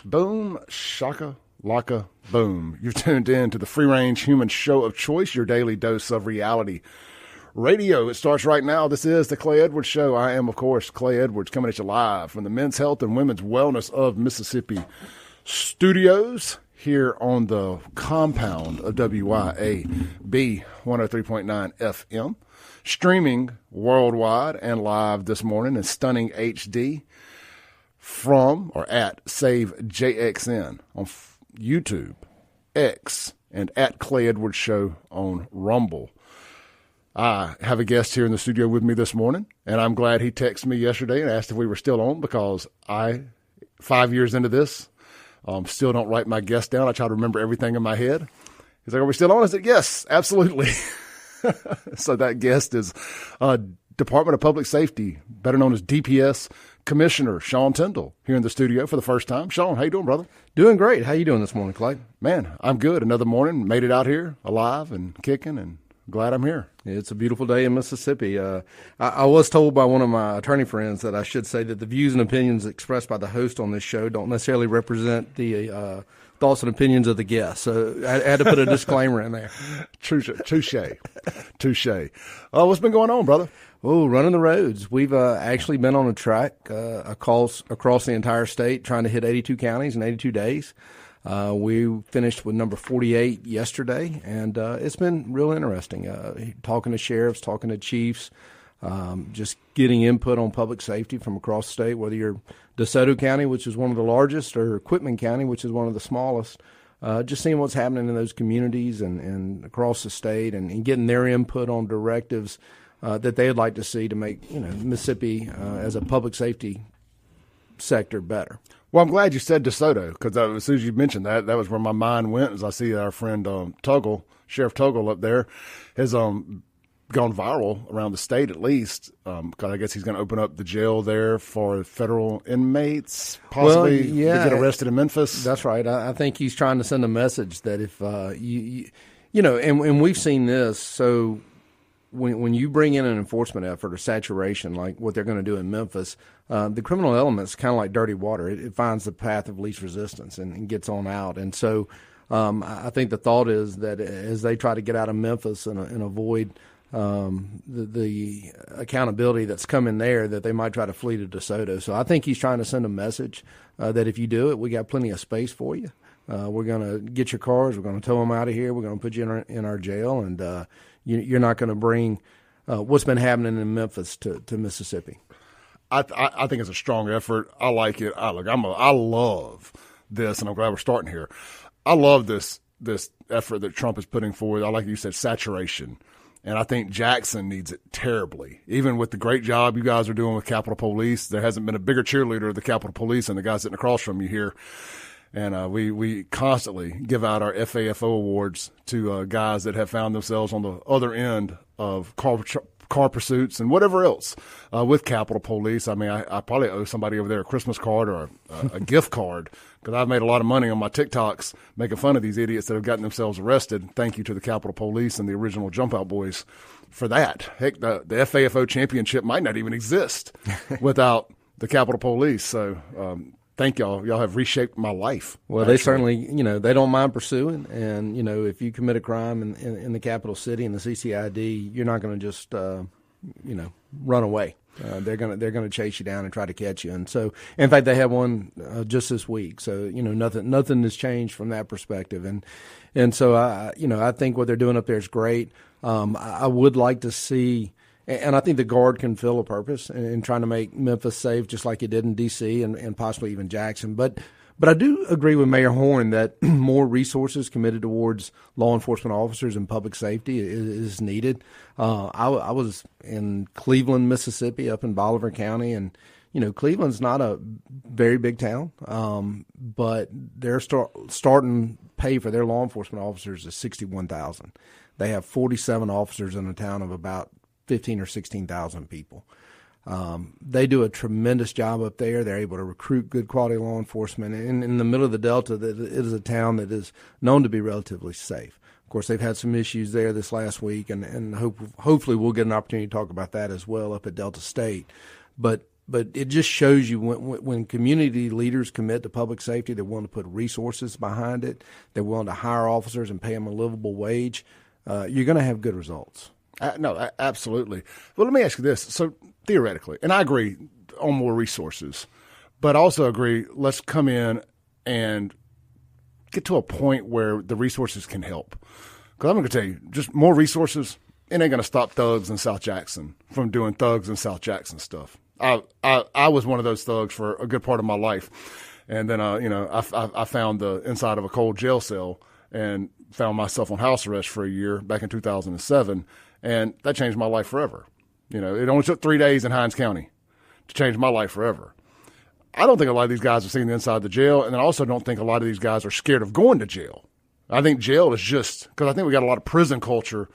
Boom, shaka, laka, boom. You've tuned in to the free-range human show of choice, your daily dose of reality radio. It starts right now. This is the Clay Edwards Show. I am, of course, Clay Edwards, coming at you live from the Men's Health and Women's Wellness of Mississippi studios here on the compound of WYAB 103.9 FM. Streaming worldwide and live this morning in stunning HD from or at SaveJXN on YouTube, X, and at Clay Edwards Show on Rumble. I have a guest here in the studio with me this morning, and I'm glad he texted me yesterday and asked if we were still on, because I, 5 years into this, still don't write my guest down. I try to remember everything in my head. He's like, "Are we still on?" I said, "Yes, absolutely." So that guest is Department of Public Safety, better known as DPS Commissioner Sean TINDELL, here in the studio for the first time. Sean, how you doing, brother? Doing great. How you doing this morning, Clay? Man, I'm good. Another morning, made it out here alive and kicking, and glad I'm here. It's a beautiful day in Mississippi. I was told by one of my attorney friends that I should say that the views and opinions expressed by the host on this show don't necessarily represent the thoughts and opinions of the guests. So I had to put a disclaimer in there. Touche. What's been going on, brother? Oh, running the roads. We've actually been on a track across the entire state, trying to hit 82 counties in 82 days. We finished with number 48 yesterday, and it's been real interesting. Talking to sheriffs, talking to chiefs, just getting input on public safety from across the state, whether you're DeSoto County, which is one of the largest, or Quitman County, which is one of the smallest. Just seeing what's happening in those communities and across the state, and getting their input on directives that they'd like to see to make Mississippi as a public safety sector better. Well, I'm glad you said DeSoto, because as soon as you mentioned that was where my mind went, as I see our friend Tuggle, Sheriff Tuggle up there, has gone viral around the state at least, because I guess he's going to open up the jail there for federal inmates, possibly to get arrested in Memphis. That's right. I think he's trying to send a message that if and we've seen this, so when you bring in an enforcement effort or saturation like what they're going to do in Memphis, the criminal element is kind of like dirty water. It finds the path of least resistance and gets on out. And so I think the thought is that as they try to get out of Memphis and avoid the accountability that's coming there, that they might try to flee to DeSoto. So I think he's trying to send a message that if you do it, we got plenty of space for you. We're going to get your cars. We're going to tow them out of here. We're going to put you in our jail, and you're not going to bring what's been happening in Memphis to Mississippi. I think it's a strong effort. I like it. I love this, and I'm glad we're starting here. I love this effort that Trump is putting forward. I like you said, saturation. And I think Jackson needs it terribly. Even with the great job you guys are doing with Capitol Police, there hasn't been a bigger cheerleader of the Capitol Police than the guy sitting across from you here. And we constantly give out our FAFO awards to guys that have found themselves on the other end of car pursuits and whatever else with Capitol Police. I mean, I probably owe somebody over there a Christmas card or a gift card, because I've made a lot of money on my TikToks making fun of these idiots that have gotten themselves arrested. Thank you to the Capitol Police and the original Jump Out Boys for that. Heck, the FAFO championship might not even exist without the Capitol Police. So thank y'all. Y'all have reshaped my life. Well, actually, they certainly, they don't mind pursuing. And, if you commit a crime in the capital city, in the CCID, you're not going to just, run away. They're gonna chase you down and try to catch you. And so, in fact, they had one just this week. So, nothing has changed from that perspective. And so, I think what they're doing up there is great. I would like to see. And I think the Guard can fill a purpose in trying to make Memphis safe, just like it did in D.C. and possibly even Jackson. But I do agree with Mayor Horn that more resources committed towards law enforcement officers and public safety is needed. I was in Cleveland, Mississippi, up in Bolivar County, and Cleveland's not a very big town, but their starting pay for their law enforcement officers is $61,000. They have 47 officers in a town of about 15 or 16,000 people. They do a tremendous job up there. They're able to recruit good quality law enforcement. And in the middle of the Delta, it is a town that is known to be relatively safe. Of course, they've had some issues there this last week, and hopefully we'll get an opportunity to talk about that as well up at Delta State. But But it just shows you when community leaders commit to public safety, they're willing to put resources behind it. They're willing to hire officers and pay them a livable wage. You're going to have good results. No, absolutely. Well, let me ask you this. So theoretically, and I agree on more resources, but I also agree, let's come in and get to a point where the resources can help. Because I'm going to tell you, just more resources, it ain't going to stop thugs in South Jackson from doing thugs in South Jackson stuff. I was one of those thugs for a good part of my life. And then, I found the inside of a cold jail cell and found myself on house arrest for a year back in 2007. And that changed my life forever. It only took 3 days in Hinds County to change my life forever. I don't think a lot of these guys are seeing the inside of the jail. And I also don't think a lot of these guys are scared of going to jail. I think jail is just because I think we got a lot of prison culture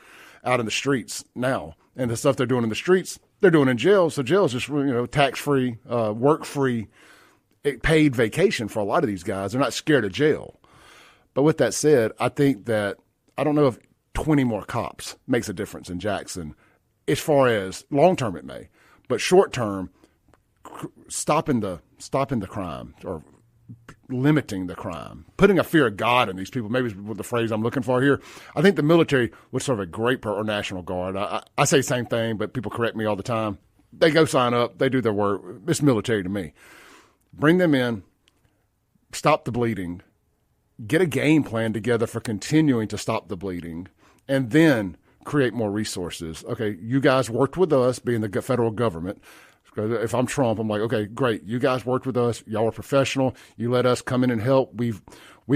out in the streets now. And the stuff they're doing in the streets, they're doing in jail. So jail is just, tax-free, work-free, paid vacation for a lot of these guys. They're not scared of jail. But with that said, I think that I don't know if 20 more cops makes a difference in Jackson. As far as long-term it may. But short-term, stopping the crime or limiting the crime, putting a fear of God in these people, maybe is the phrase I'm looking for here. I think the military would serve a great or National Guard. I say the same thing, but people correct me all the time. They go sign up. They do their work. It's military to me. Bring them in, stop the bleeding, get a game plan together for continuing to stop the bleeding, and then create more resources. Okay, you guys worked with us, being the federal government. If I'm Trump, I'm like, okay, great. You guys worked with us. Y'all are professional. You let us come in and help. We've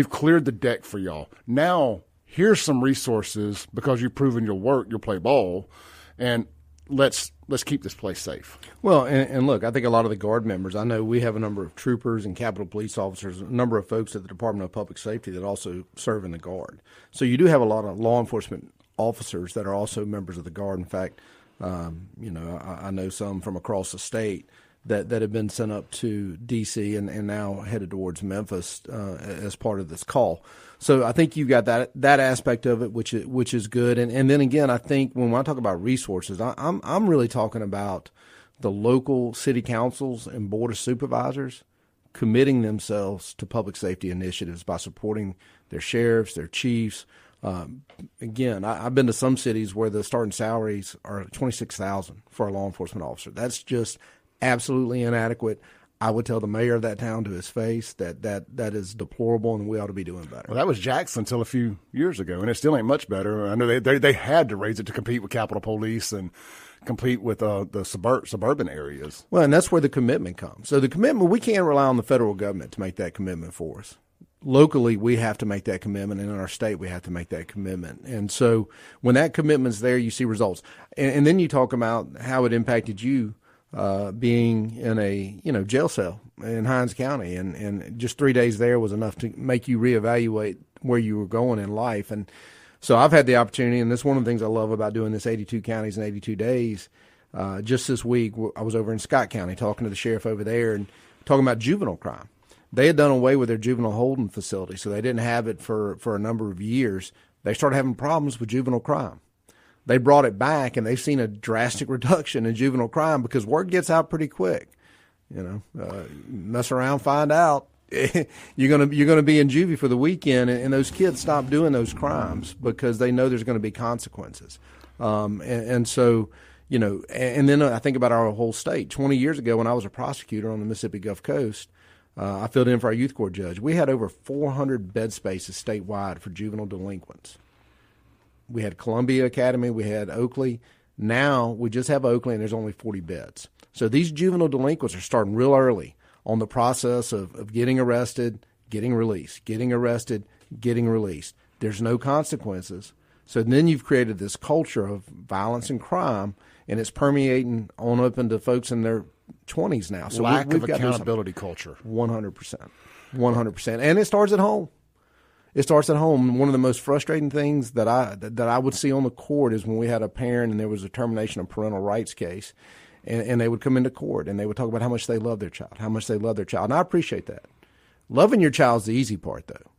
cleared the deck for y'all. Now, here's some resources because you've proven your work. You'll play ball, and let's keep this place safe. Well, and look, I think a lot of the Guard members, I know we have a number of troopers and Capitol Police officers, a number of folks at the Department of Public Safety that also serve in the Guard. So you do have a lot of law enforcement officers that are also members of the Guard. In fact, I know some from across the state that have been sent up to D.C. and now headed towards Memphis as part of this call. So I think you've got that aspect of it, which is good. And then again, I think when I talk about resources, I'm really talking about the local city councils and board of supervisors committing themselves to public safety initiatives by supporting their sheriffs, their chiefs. Again, I've been to some cities where the starting salaries are $26,000 for a law enforcement officer. That's just absolutely inadequate. I would tell the mayor of that town to his face that is deplorable, and we ought to be doing better. Well, that was Jackson until a few years ago, and it still ain't much better. I know they had to raise it to compete with Capitol Police and compete with the suburban areas. Well, and that's where the commitment comes. So the commitment, we can't rely on the federal government to make that commitment for us. Locally, we have to make that commitment, and in our state, we have to make that commitment. And so when that commitment's there, you see results. And then you talk about how it impacted you being in a jail cell in Hinds County, and just 3 days there was enough to make you reevaluate where you were going in life. And so I've had the opportunity, and this is one of the things I love about doing this 82 counties in 82 days. Just this week, I was over in Scott County talking to the sheriff over there and talking about juvenile crime. They had done away with their juvenile holding facility, so they didn't have it for a number of years. They started having problems with juvenile crime. They brought it back, and they've seen a drastic reduction in juvenile crime because word gets out pretty quick. Mess around, find out. You're gonna be in juvie for the weekend, and those kids stop doing those crimes because they know there's going to be consequences. So, and then I think about our whole state. 20 years ago, when I was a prosecutor on the Mississippi Gulf Coast, I filled in for our youth court judge. We had over 400 bed spaces statewide for juvenile delinquents. We had Columbia Academy, we had Oakley. Now we just have Oakley, and there's only 40 beds. So these juvenile delinquents are starting real early on the process of getting arrested, getting released, getting arrested, getting released. There's no consequences. So then you've created this culture of violence and crime, and it's permeating on up into folks in their 20s now. So lack of accountability culture. 100%. 100%. And it starts at home. It starts at home. One of the most frustrating things that I would see on the court is when we had a parent and there was a termination of parental rights case, and they would come into court and they would talk about how much they love their child, how much they love their child. And I appreciate that. Loving your child is the easy part, though.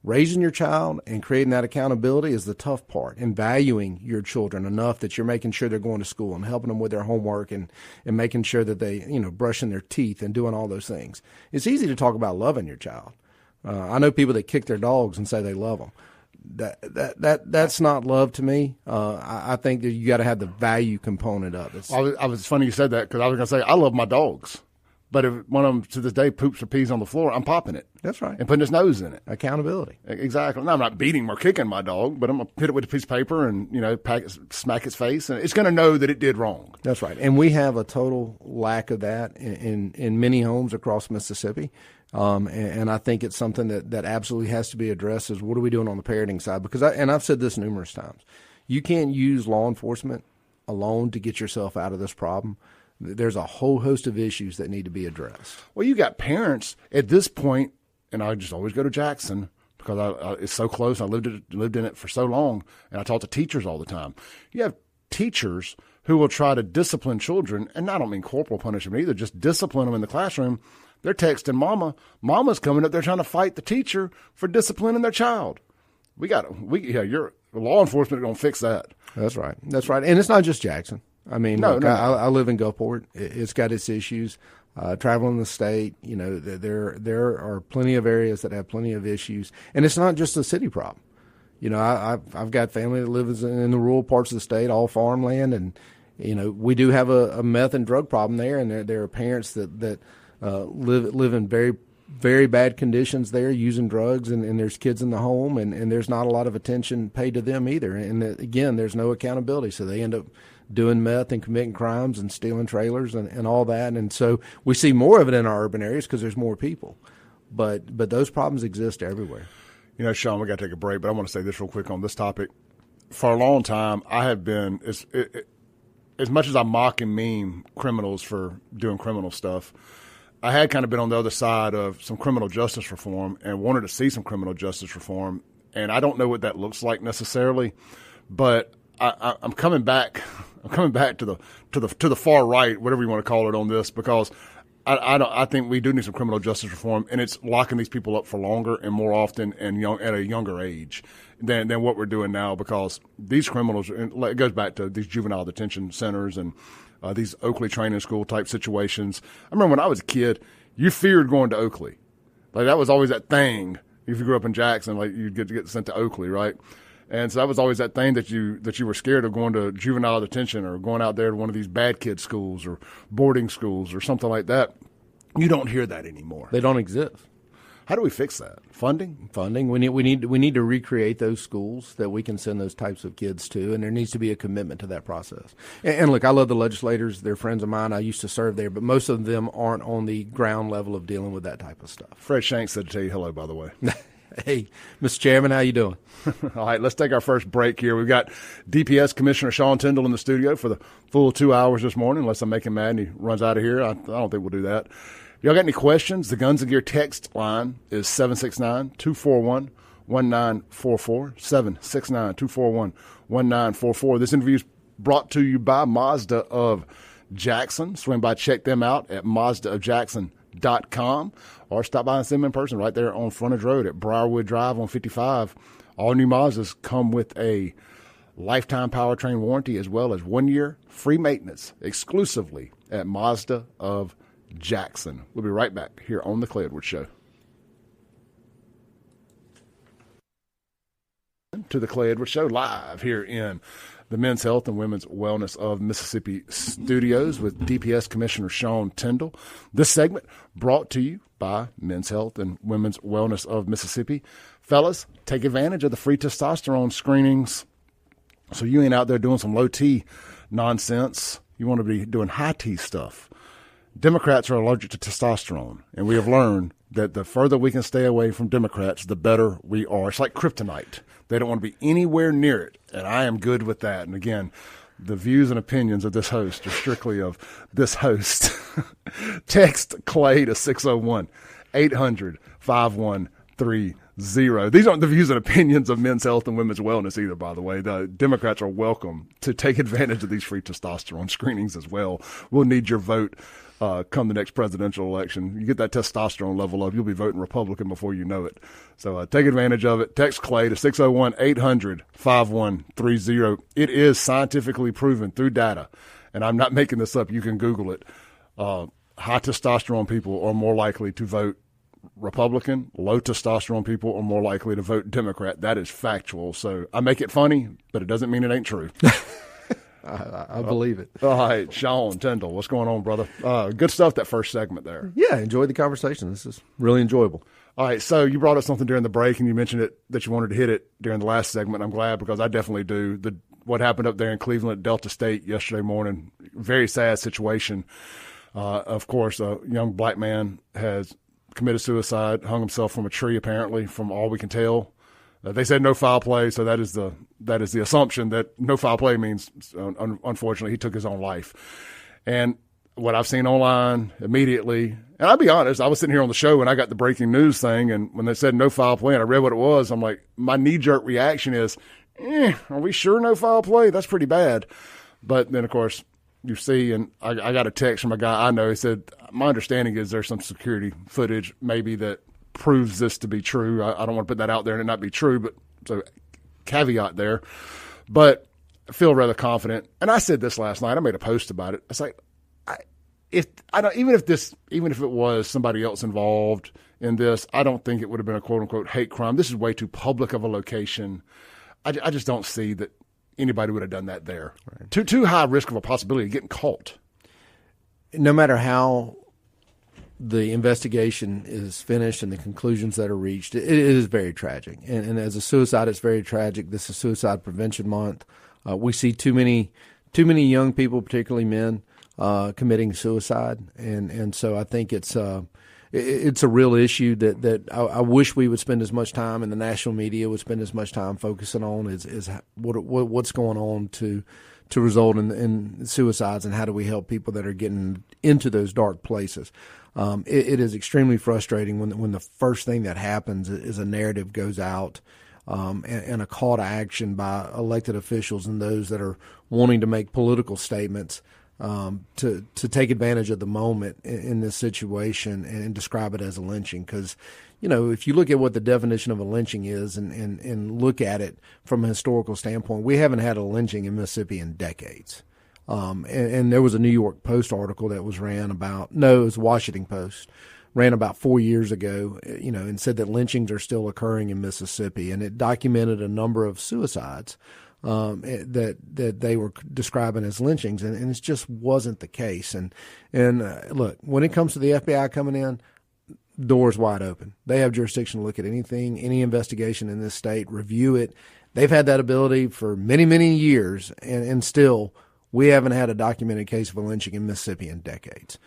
Raising your child and creating that accountability is the tough part, and valuing your children enough that you're making sure they're going to school and helping them with their homework and making sure that they, brushing their teeth and doing all those things. It's easy to talk about loving your child. I know people that kick their dogs and say they love them. That's not love to me. I think that you got to have the value component of it. I was funny you said that, because I was going to say I love my dogs. But if one of them to this day poops or pees on the floor, I'm popping it. That's right. And putting his nose in it. Accountability. Exactly. Now, I'm not beating or kicking my dog, but I'm going to hit it with a piece of paper and, smack its face. And it's going to know that it did wrong. That's right. And we have a total lack of that in many homes across Mississippi. And I think it's something that absolutely has to be addressed, is what are we doing on the parenting side? Because I've said this numerous times. You can't use law enforcement alone to get yourself out of this problem. There's a whole host of issues that need to be addressed. Well, you got parents at this point, and I just always go to Jackson because it's so close. I lived in it for so long, and I talk to teachers all the time. You have teachers who will try to discipline children, and I don't mean corporal punishment either, just discipline them in the classroom. They're texting mama. Mama's coming up there trying to fight the teacher for disciplining their child. Your law enforcement are going to fix that. That's right. And it's not just Jackson. I mean, no. I live in Gulfport. It's got its issues. Traveling the state, there are plenty of areas that have plenty of issues, and it's not just a city problem. I've got family that lives in the rural parts of the state, all farmland, and we do have a meth and drug problem there, and there are parents that live in very, very bad conditions there, using drugs, and there's kids in the home, and there's not a lot of attention paid to them either. And again, there's no accountability, so they end up doing meth and committing crimes and stealing trailers and all that. And so we see more of it in our urban areas because there's more people. But those problems exist everywhere. Sean, we got to take a break, but I want to say this real quick on this topic. For a long time, I have been, as much as I mock and meme criminals for doing criminal stuff, I had kind of been on the other side of some criminal justice reform and wanted to see some criminal justice reform. And I don't know what that looks like necessarily, but I'm coming back. I'm coming back to the far right, whatever you want to call it, on this, because I think we do need some criminal justice reform, and it's locking these people up for longer and more often and at a younger age than what we're doing now, because these criminals, it goes back to these juvenile detention centers and these Oakley training school type situations. I remember when I was a kid, you feared going to Oakley. Like, that was always that thing. If you grew up in Jackson, like, you'd get sent to Oakley, right? And so that was always that thing that you were scared of, going to juvenile detention or going out there to one of these bad kid schools or boarding schools or something like that. You don't hear that anymore. They don't exist. How do we fix that? Funding. We need to recreate those schools that we can send those types of kids to, and there needs to be a commitment to that process. And look, I love the legislators; they're friends of mine. I used to serve there, but most of them aren't on the ground level of dealing with that type of stuff. Fred Shanks said to tell you hello, by the way. Hey, Mr. Chairman, how you doing? All right, let's take our first break here. We've got DPS Commissioner Sean TINDELL in the studio for the full 2 hours this morning, unless I make him mad and he runs out of here. I don't think we'll do that. Y'all got any questions? The Guns and Gear text line is 769-241-1944, 769-241-1944. This interview is brought to you by Mazda of Jackson. Swing by, check them out at mazdaofjackson.com, or stop by and see them in person right there on Frontage Road at Briarwood Drive on 55. All new Mazdas come with a lifetime powertrain warranty as well as 1 year free maintenance exclusively at Mazda of Jackson. We'll be right back here on the Clay Edwards Show. To the Clay Edwards Show, live here in the Men's Health and Women's Wellness of Mississippi studios with DPS Commissioner Sean TINDELL. This segment brought to you by Men's Health and Women's Wellness of Mississippi. Fellas, take advantage of the free testosterone screenings so you ain't out there doing some low T nonsense. You want to be doing high T stuff. Democrats are allergic to testosterone, and we have learned that the further we can stay away from Democrats, the better we are. It's like kryptonite. They don't want to be anywhere near it, and I am good with that. And again, the views and opinions of this host are strictly of this host. Text Clay to 601-800-5130. Zero. These aren't the views and opinions of Men's Health and Women's Wellness either, by the way. The Democrats are welcome to take advantage of these free testosterone screenings as well. We'll need your vote come the next presidential election. You get that testosterone level up, you'll be voting Republican before you know it. So take advantage of it. Text Clay to 601-800-5130. It is scientifically proven through data, and I'm not making this up. You can Google it. High testosterone people are more likely to vote Republican. Low testosterone people are more likely to vote Democrat. That is factual. So I make it funny, but it doesn't mean it ain't true. I believe it. All right, Sean Tyndall, what's going on, brother? Good stuff, that first segment there. Yeah, enjoyed the conversation. This is really enjoyable. All right, so you brought up something during the break, and you mentioned it that you wanted to hit it during the last segment. I'm glad because I definitely do. What happened up there in Cleveland at Delta State yesterday morning, very sad situation. Of course, a young black man has committed suicide, hung himself from a tree, apparently, from all we can tell. They said no foul play, so that is the assumption that no foul play means, unfortunately, he took his own life. And what I've seen online immediately, and I'll be honest, I was sitting here on the show and I got the breaking news thing, and when they said no foul play and I read what it was, I'm like, my knee-jerk reaction is, are we sure no foul play? That's pretty bad. But then, of course, you see, and I got a text from a guy I know. He said, my understanding is there's some security footage maybe that proves this to be true. I don't want to put that out there and it not be true, but so caveat there. But I feel rather confident. And I said this last night. I made a post about it. It's like, even if it was somebody else involved in this, I don't think it would have been a quote unquote hate crime. This is way too public of a location. I just don't see that anybody would have done that there. Right. Too high risk of a possibility of getting caught. No matter how the investigation is finished and the conclusions that are reached, it is very tragic. And as a suicide, it's very tragic. This is Suicide Prevention Month. We see too many young people, particularly men, committing suicide, and so I think it's a real issue that I wish we would spend as much time, and the national media would spend as much time focusing on is what's going on to result in suicides, and how do we help people that are getting into those dark places. It is extremely frustrating when the first thing that happens is a narrative goes out and a call to action by elected officials and those that are wanting to make political statements to take advantage of the moment in this situation and describe it as a lynching. Because, if you look at what the definition of a lynching is and look at it from a historical standpoint, we haven't had a lynching in Mississippi in decades. And there was a New York Post article that was it was Washington Post, ran about 4 years ago, and said that lynchings are still occurring in Mississippi. And it documented a number of suicides that they were describing as lynchings, and it just wasn't the case. And look, when it comes to the FBI coming in, doors wide open. They have jurisdiction to look at anything, any investigation in this state, review it. They've had that ability for many, many years, and still we haven't had a documented case of a lynching in Mississippi in decades.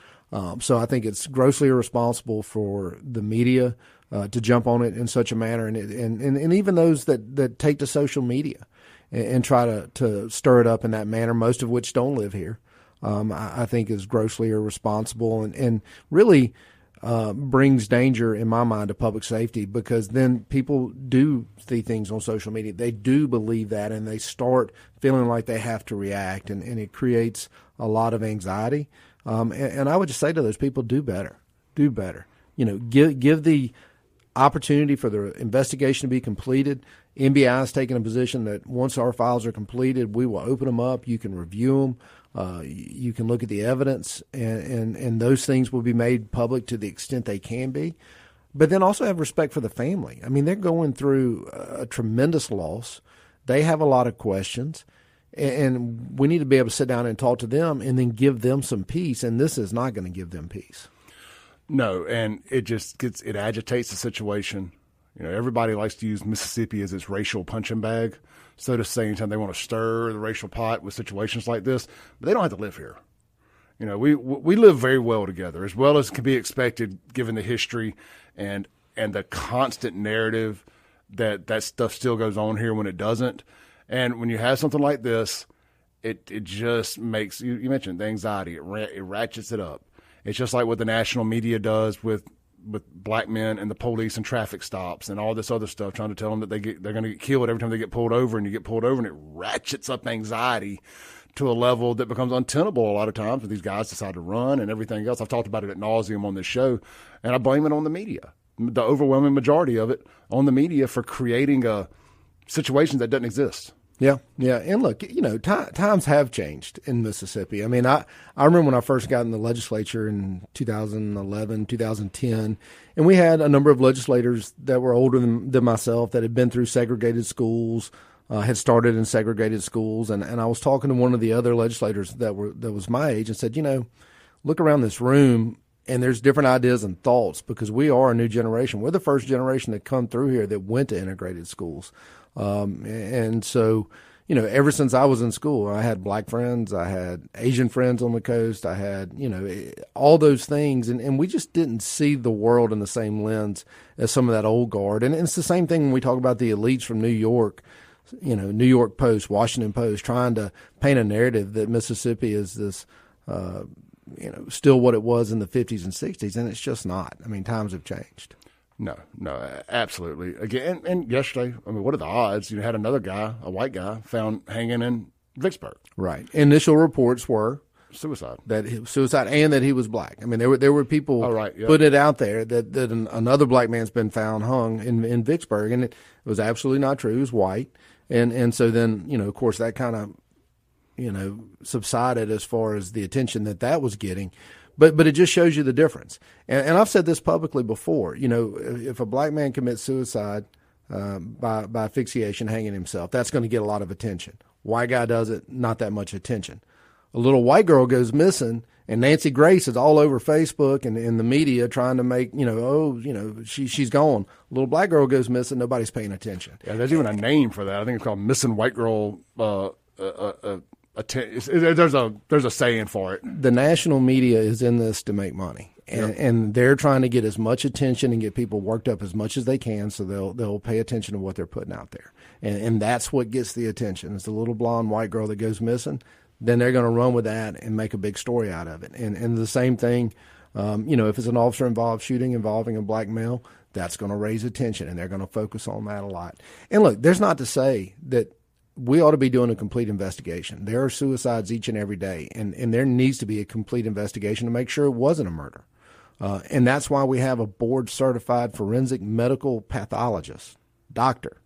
So I think it's grossly irresponsible for the media to jump on it in such a manner, and even those that take to social media and try to stir it up in that manner, most of which don't live here, I think is grossly irresponsible and really brings danger, in my mind, to public safety, because then people do see things on social media. They do believe that, and they start feeling like they have to react, and it creates a lot of anxiety. And I would just say to those people, do better. Give the opportunity for the investigation to be completed. NBI is taking a position that once our files are completed, we will open them up. You can review them. You can look at the evidence, and those things will be made public to the extent they can be. But then also have respect for the family. I mean, they're going through a tremendous loss. They have a lot of questions, and we need to be able to sit down and talk to them and then give them some peace, and this is not going to give them peace. No, and it agitates the situation. Everybody likes to use Mississippi as its racial punching bag, so to say, anytime they want to stir the racial pot with situations like this. But they don't have to live here. We live very well together, as well as can be expected given the history and the constant narrative that stuff still goes on here when it doesn't. And when you have something like this, it just makes, you mentioned the anxiety, it ratchets it up. It's just like what the national media does with black men and the police and traffic stops and all this other stuff, trying to tell them that they're going to get killed every time they get pulled over, and you get pulled over, and it ratchets up anxiety to a level that becomes untenable a lot of times when these guys decide to run and everything else. I've talked about it ad nauseum on this show, and I blame it on the media, the overwhelming majority of it on the media for creating a situation that doesn't exist. Yeah. And look, times have changed in Mississippi. I mean, I remember when I first got in the legislature in 2011, 2010, and we had a number of legislators that were older than myself that had been through segregated schools, had started in segregated schools. And I was talking to one of the other legislators that was my age and said, look around this room, and there's different ideas and thoughts because we are a new generation. We're the first generation that come through here that went to integrated schools. And so, ever since I was in school, I had black friends, I had Asian friends on the coast, I had, all those things. And we just didn't see the world in the same lens as some of that old guard. And it's the same thing when we talk about the elites from New York, New York Post, Washington Post, trying to paint a narrative that Mississippi is this, still what it was in the 50s and 60s. And it's just not. I mean, times have changed. No, absolutely. Again, and yesterday, I mean, what are the odds? You had another guy, a white guy, found hanging in Vicksburg. Right. Initial reports were suicide, and that he was black. I mean, there were people putting it out there that another black man's been found hung in Vicksburg, and it was absolutely not true. He was white, and so then of course that kind of subsided as far as the attention that was getting. But it just shows you the difference. And I've said this publicly before. If a black man commits suicide by asphyxiation, hanging himself, that's going to get a lot of attention. White guy does it, not that much attention. A little white girl goes missing, and Nancy Grace is all over Facebook and in the media trying to make, she's gone. A little black girl goes missing, nobody's paying attention. Yeah, there's even a name for that. I think it's called missing white girl. There's a saying for it. The national media is in this to make money, and they're trying to get as much attention and get people worked up as much as they can, so they'll pay attention to what they're putting out there, and that's what gets the attention. It's the little blonde white girl that goes missing. Then they're going to run with that and make a big story out of it. And the same thing, if it's an officer involved shooting involving a black male, that's going to raise attention, and they're going to focus on that a lot. And look, there's not to say that we ought to be doing a complete investigation. There are suicides each and every day, and there needs to be a complete investigation to make sure it wasn't a murder. And that's why we have a board-certified forensic medical pathologist, doctor,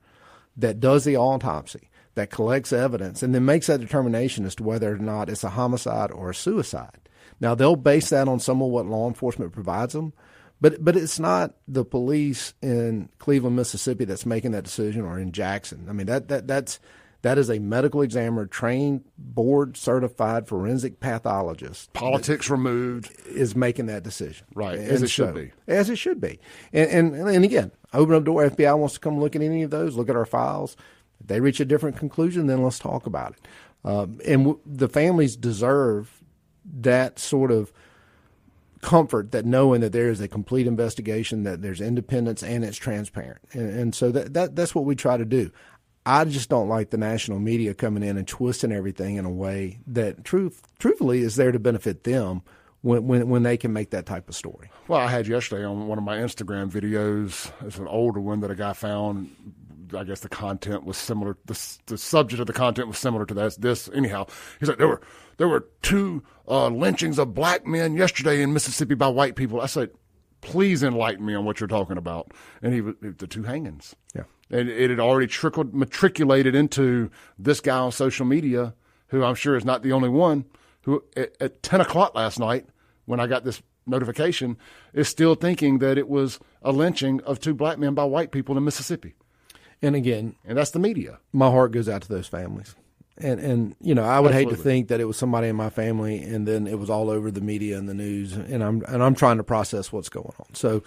that does the autopsy, that collects evidence, and then makes that determination as to whether or not it's a homicide or a suicide. Now, they'll base that on some of what law enforcement provides them, but it's not the police in Cleveland, Mississippi that's making that decision, or in Jackson. I mean, that is a medical examiner, trained, board-certified forensic pathologist. Politics removed. Is making that decision. Right, as it should be. As it should be. And again, open up door, FBI wants to come look at any of those, look at our files. If they reach a different conclusion, then let's talk about it. The families deserve that sort of comfort, that knowing that there is a complete investigation, that there's independence, and it's transparent. And so that's what we try to do. I just don't like the national media coming in and twisting everything in a way that truthfully is there to benefit them when they can make that type of story. Well, I had yesterday on one of my Instagram videos, it's an older one that a guy found. I guess the content was similar. The subject of the content was similar to this. Anyhow, he's like, there were two lynchings of black men yesterday in Mississippi by white people. I said, please enlighten me on what you're talking about. And the two hangings. Yeah. And it had already matriculated into this guy on social media, who I'm sure is not the only one, who at 10 o'clock last night, when I got this notification, is still thinking that it was a lynching of two black men by white people in Mississippi. And again, and that's the media. My heart goes out to those families. And I would hate to Absolutely. think that it was somebody in my family and then it was all over the media and the news, and I'm trying to process what's going on. So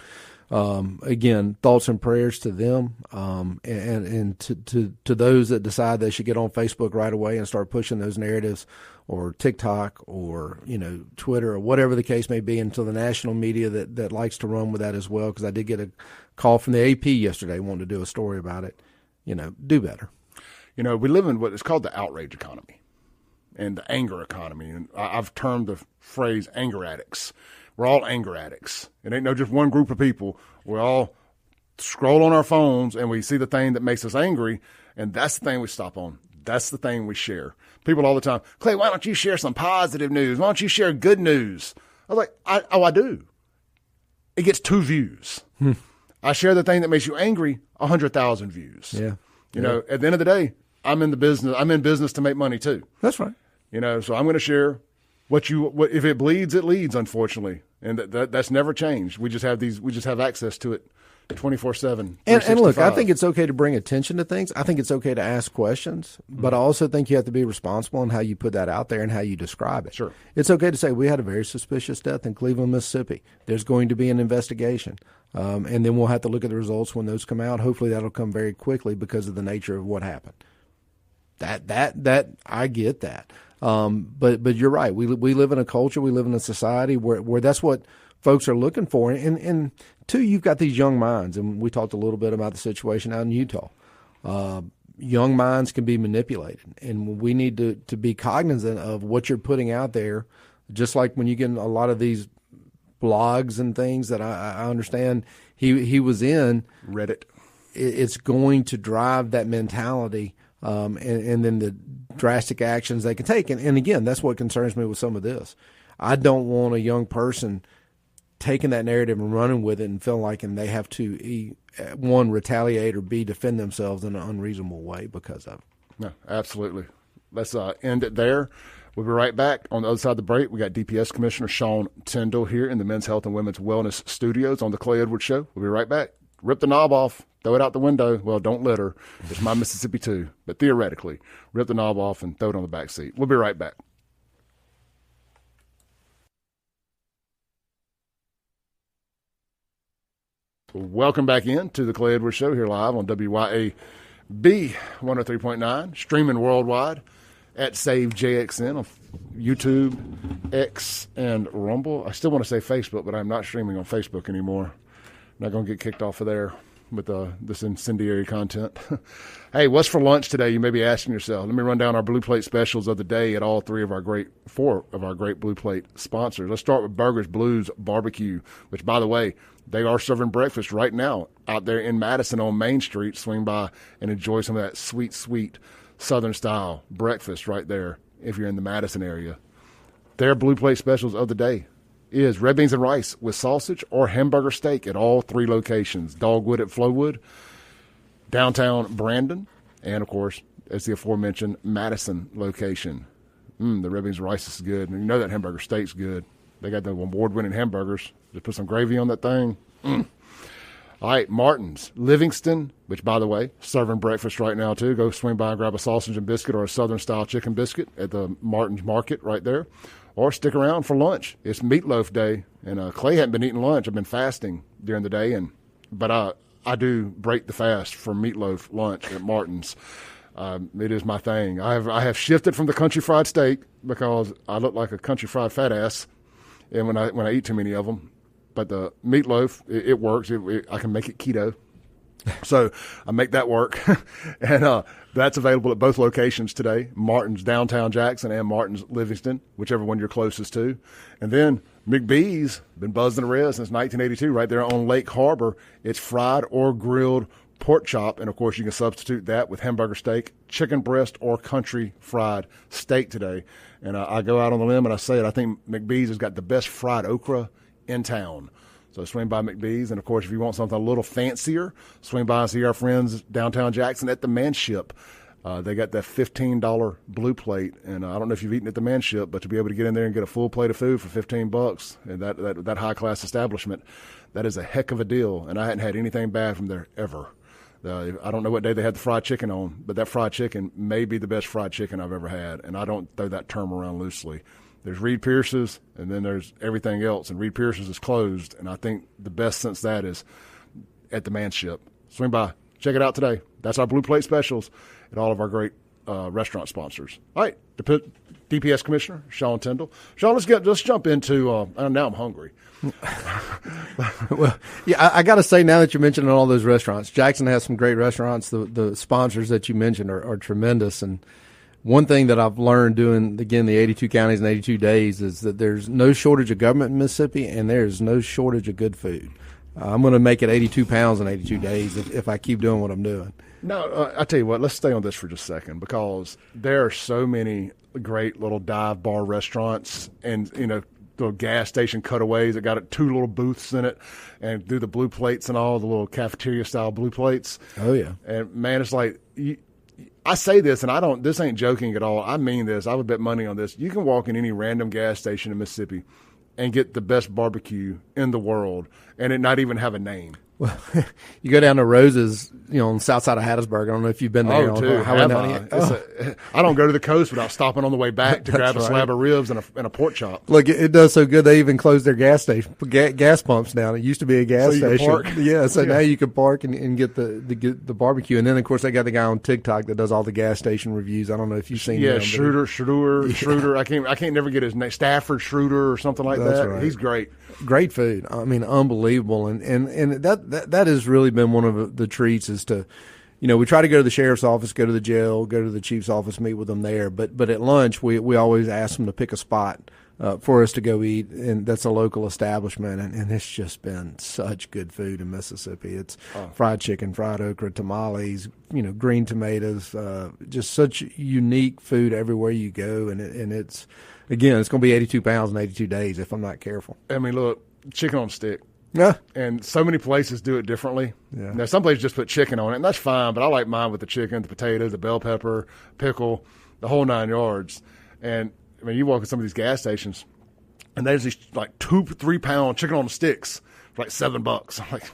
again, thoughts and prayers to them, and to those that decide they should get on Facebook right away and start pushing those narratives, or TikTok, or Twitter, or whatever the case may be, until the national media that likes to run with that as well. Because I did get a call from the AP yesterday wanting to do a story about it. Do better. We live in what is called the outrage economy and the anger economy. And I've termed the phrase anger addicts, we're all anger addicts. It ain't no just one group of people. We all scroll on our phones and we see the thing that makes us angry, and that's the thing we stop on. That's the thing we share. People all the time, Clay, why don't you share some positive news? Why don't you share good news? I was like, I do. It gets 2 views. I share the thing that makes you angry, 100,000 views. Yeah. You know, at the end of the day, I'm in business to make money too. That's right. You know, so I'm going to share what if it bleeds, it leads, unfortunately. And that's never changed. We just have access to it 24/7. And look, I think it's okay to bring attention to things. I think it's okay to ask questions, but I also think you have to be responsible in how you put that out there and how you describe it. Sure. It's okay to say we had a very suspicious death in Cleveland, Mississippi. There's going to be an investigation. And then we'll have to look at the results when those come out. Hopefully that'll come very quickly because of the nature of what happened. That I get that. But you're right. We live in a culture, we live in a society where that's what folks are looking for. And two, you've got these young minds, and we talked a little bit about the situation out in Utah. Young minds can be manipulated, and we need to be cognizant of what you're putting out there. Just like when you get a lot of these blogs and things that I understand he was in Reddit, it's going to drive that mentality, and then the drastic actions they can take. And again, that's what concerns me with some of this. I don't want a young person taking that narrative and running with it and feeling like they have to, one, retaliate, or B, defend themselves in an unreasonable way because of it. No, absolutely. Let's end it there. We'll be right back. On the other side of the break, we got DPS Commissioner Sean Tyndall here in the Men's Health and Women's Wellness Studios on the Clay Edwards Show. We'll be right back. Rip the knob off. Throw it out the window. Well, don't litter. It's my Mississippi too. But theoretically, rip the knob off and throw it on the back seat. We'll be right back. Welcome back in to the Clay Edwards Show here live on WYAB 103.9, streaming worldwide at SaveJXN on YouTube, X, and Rumble. I still want to say Facebook, but I'm not streaming on Facebook anymore. Not going to get kicked off of there with this incendiary content. Hey, what's for lunch today? You may be asking yourself. Let me run down our Blue Plate specials of the day at all four of our great Blue Plate sponsors. Let's start with Burgers Blues Barbecue, which, by the way, they are serving breakfast right now out there in Madison on Main Street. Swing by and enjoy some of that sweet, sweet Southern-style breakfast right there if you're in the Madison area. Their Blue Plate specials of the day is red beans and rice with sausage or hamburger steak at all 3 locations, Dogwood at Flowwood, downtown Brandon, and, of course, as the aforementioned Madison location. The red beans and rice is good. And you know that hamburger steak's good. They got the award-winning hamburgers. Just put some gravy on that thing. All right, Martin's, Livingston, which, by the way, serving breakfast right now, too. Go swing by and grab a sausage and biscuit or a Southern-style chicken biscuit at the Martin's Market right there. Or stick around for lunch. It's meatloaf day, and Clay hadn't been eating lunch. I've been fasting during the day, but I do break the fast for meatloaf lunch at Martin's. It is my thing. I have shifted from the country fried steak because I look like a country fried fat ass, and when I eat too many of them. But the meatloaf, it works. I can make it keto. So I make that work. And that's available at both locations today, Martin's downtown Jackson and Martin's Livingston, whichever one you're closest to. And then McBee's, been buzzing the red since 1982, right there on Lake Harbor. It's fried or grilled pork chop. And, of course, you can substitute that with hamburger steak, chicken breast, or country fried steak today. And I go out on the limb and I say it. I think McBee's has got the best fried okra in town. So swing by McBee's. And, of course, if you want something a little fancier, swing by and see our friends downtown Jackson at the Manship. They got that $15 Blue Plate. And I don't know if you've eaten at the Manship, but to be able to get in there and get a full plate of food for $15 and that high-class establishment, that is a heck of a deal. And I hadn't had anything bad from there ever. I don't know what day they had the fried chicken on, but that fried chicken may be the best fried chicken I've ever had. And I don't throw that term around loosely. There's Reed Pierce's, and then there's everything else. And Reed Pierce's is closed, and I think the best since that is at the Manship. Swing by. Check it out today. That's our Blue Plate specials at all of our great restaurant sponsors. All right, DPS Commissioner Sean Tyndell. Sean, let's jump into now I'm hungry. Well, yeah, I got to say, now that you're mentioning all those restaurants, Jackson has some great restaurants. The sponsors that you mentioned are tremendous, and one thing that I've learned doing, again, the 82 counties and 82 days is that there's no shortage of government in Mississippi, and there's no shortage of good food. I'm going to make it 82 pounds in 82 days if I keep doing what I'm doing. No, I tell you what, let's stay on this for just a second, because there are so many great little dive bar restaurants and, little gas station cutaways that got 2 little booths in it and do the blue plates and all, the little cafeteria style blue plates. Oh, yeah. And man, it's like, I say this, and this ain't joking at all. I mean this. I would bet money on this. You can walk in any random gas station in Mississippi and get the best barbecue in the world and it not even have a name. Well, you go down to Rose's, on the south side of Hattiesburg. I don't know if you've been there. I don't go to the coast without stopping on the way back to grab a slab of ribs and a pork chop. Look, it does so good. They even closed their gas station, gas pumps down. It used to be a gas station. Yeah, so now you can park and get the barbecue. And then, of course, they got the guy on TikTok that does all the gas station reviews. I don't know if you've seen him. Yeah, Schroeder. I can't never get his name. Stafford Schroeder or something like that. Right. He's great. Great food. I mean, unbelievable. And that has really been one of the treats is to, we try to go to the sheriff's office, go to the jail, go to the chief's office, meet with them there. But at lunch, we always ask them to pick a spot for us to go eat, and that's a local establishment. And it's just been such good food in Mississippi. It's fried chicken, fried okra, tamales, green tomatoes, just such unique food everywhere you go. And it's, again, it's going to be 82 pounds in 82 days if I'm not careful. I mean, look, chicken on a stick. Yeah. And so many places do it differently. Yeah. Now, some places just put chicken on it, and that's fine, but I like mine with the chicken, the potatoes, the bell pepper, pickle, the whole 9 yards. And, I mean, you walk in some of these gas stations, and there's these, 2-3 pound chicken on the sticks for $7. I'm like,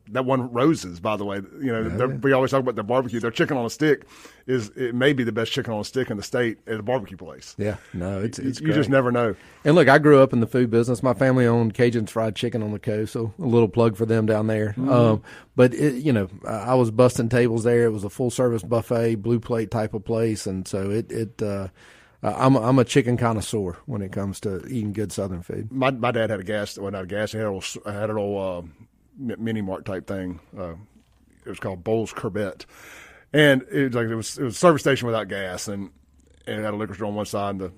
that one Rose's, by the way. We always talk about their barbecue. Their chicken on a stick it may be the best chicken on a stick in the state at a barbecue place. Yeah, no, it's you great. just never know. And look, I grew up in the food business. My family owned Cajun's Fried Chicken on the coast, so a little plug for them down there. Mm-hmm. But I was busting tables there. It was a full service buffet, blue plate type of place, and so I'm a chicken connoisseur when it comes to eating good Southern food. My dad had he had an old mini mart type thing. It was called Bowles Corbett, and it was a service station without gas, and it had a liquor store on one side and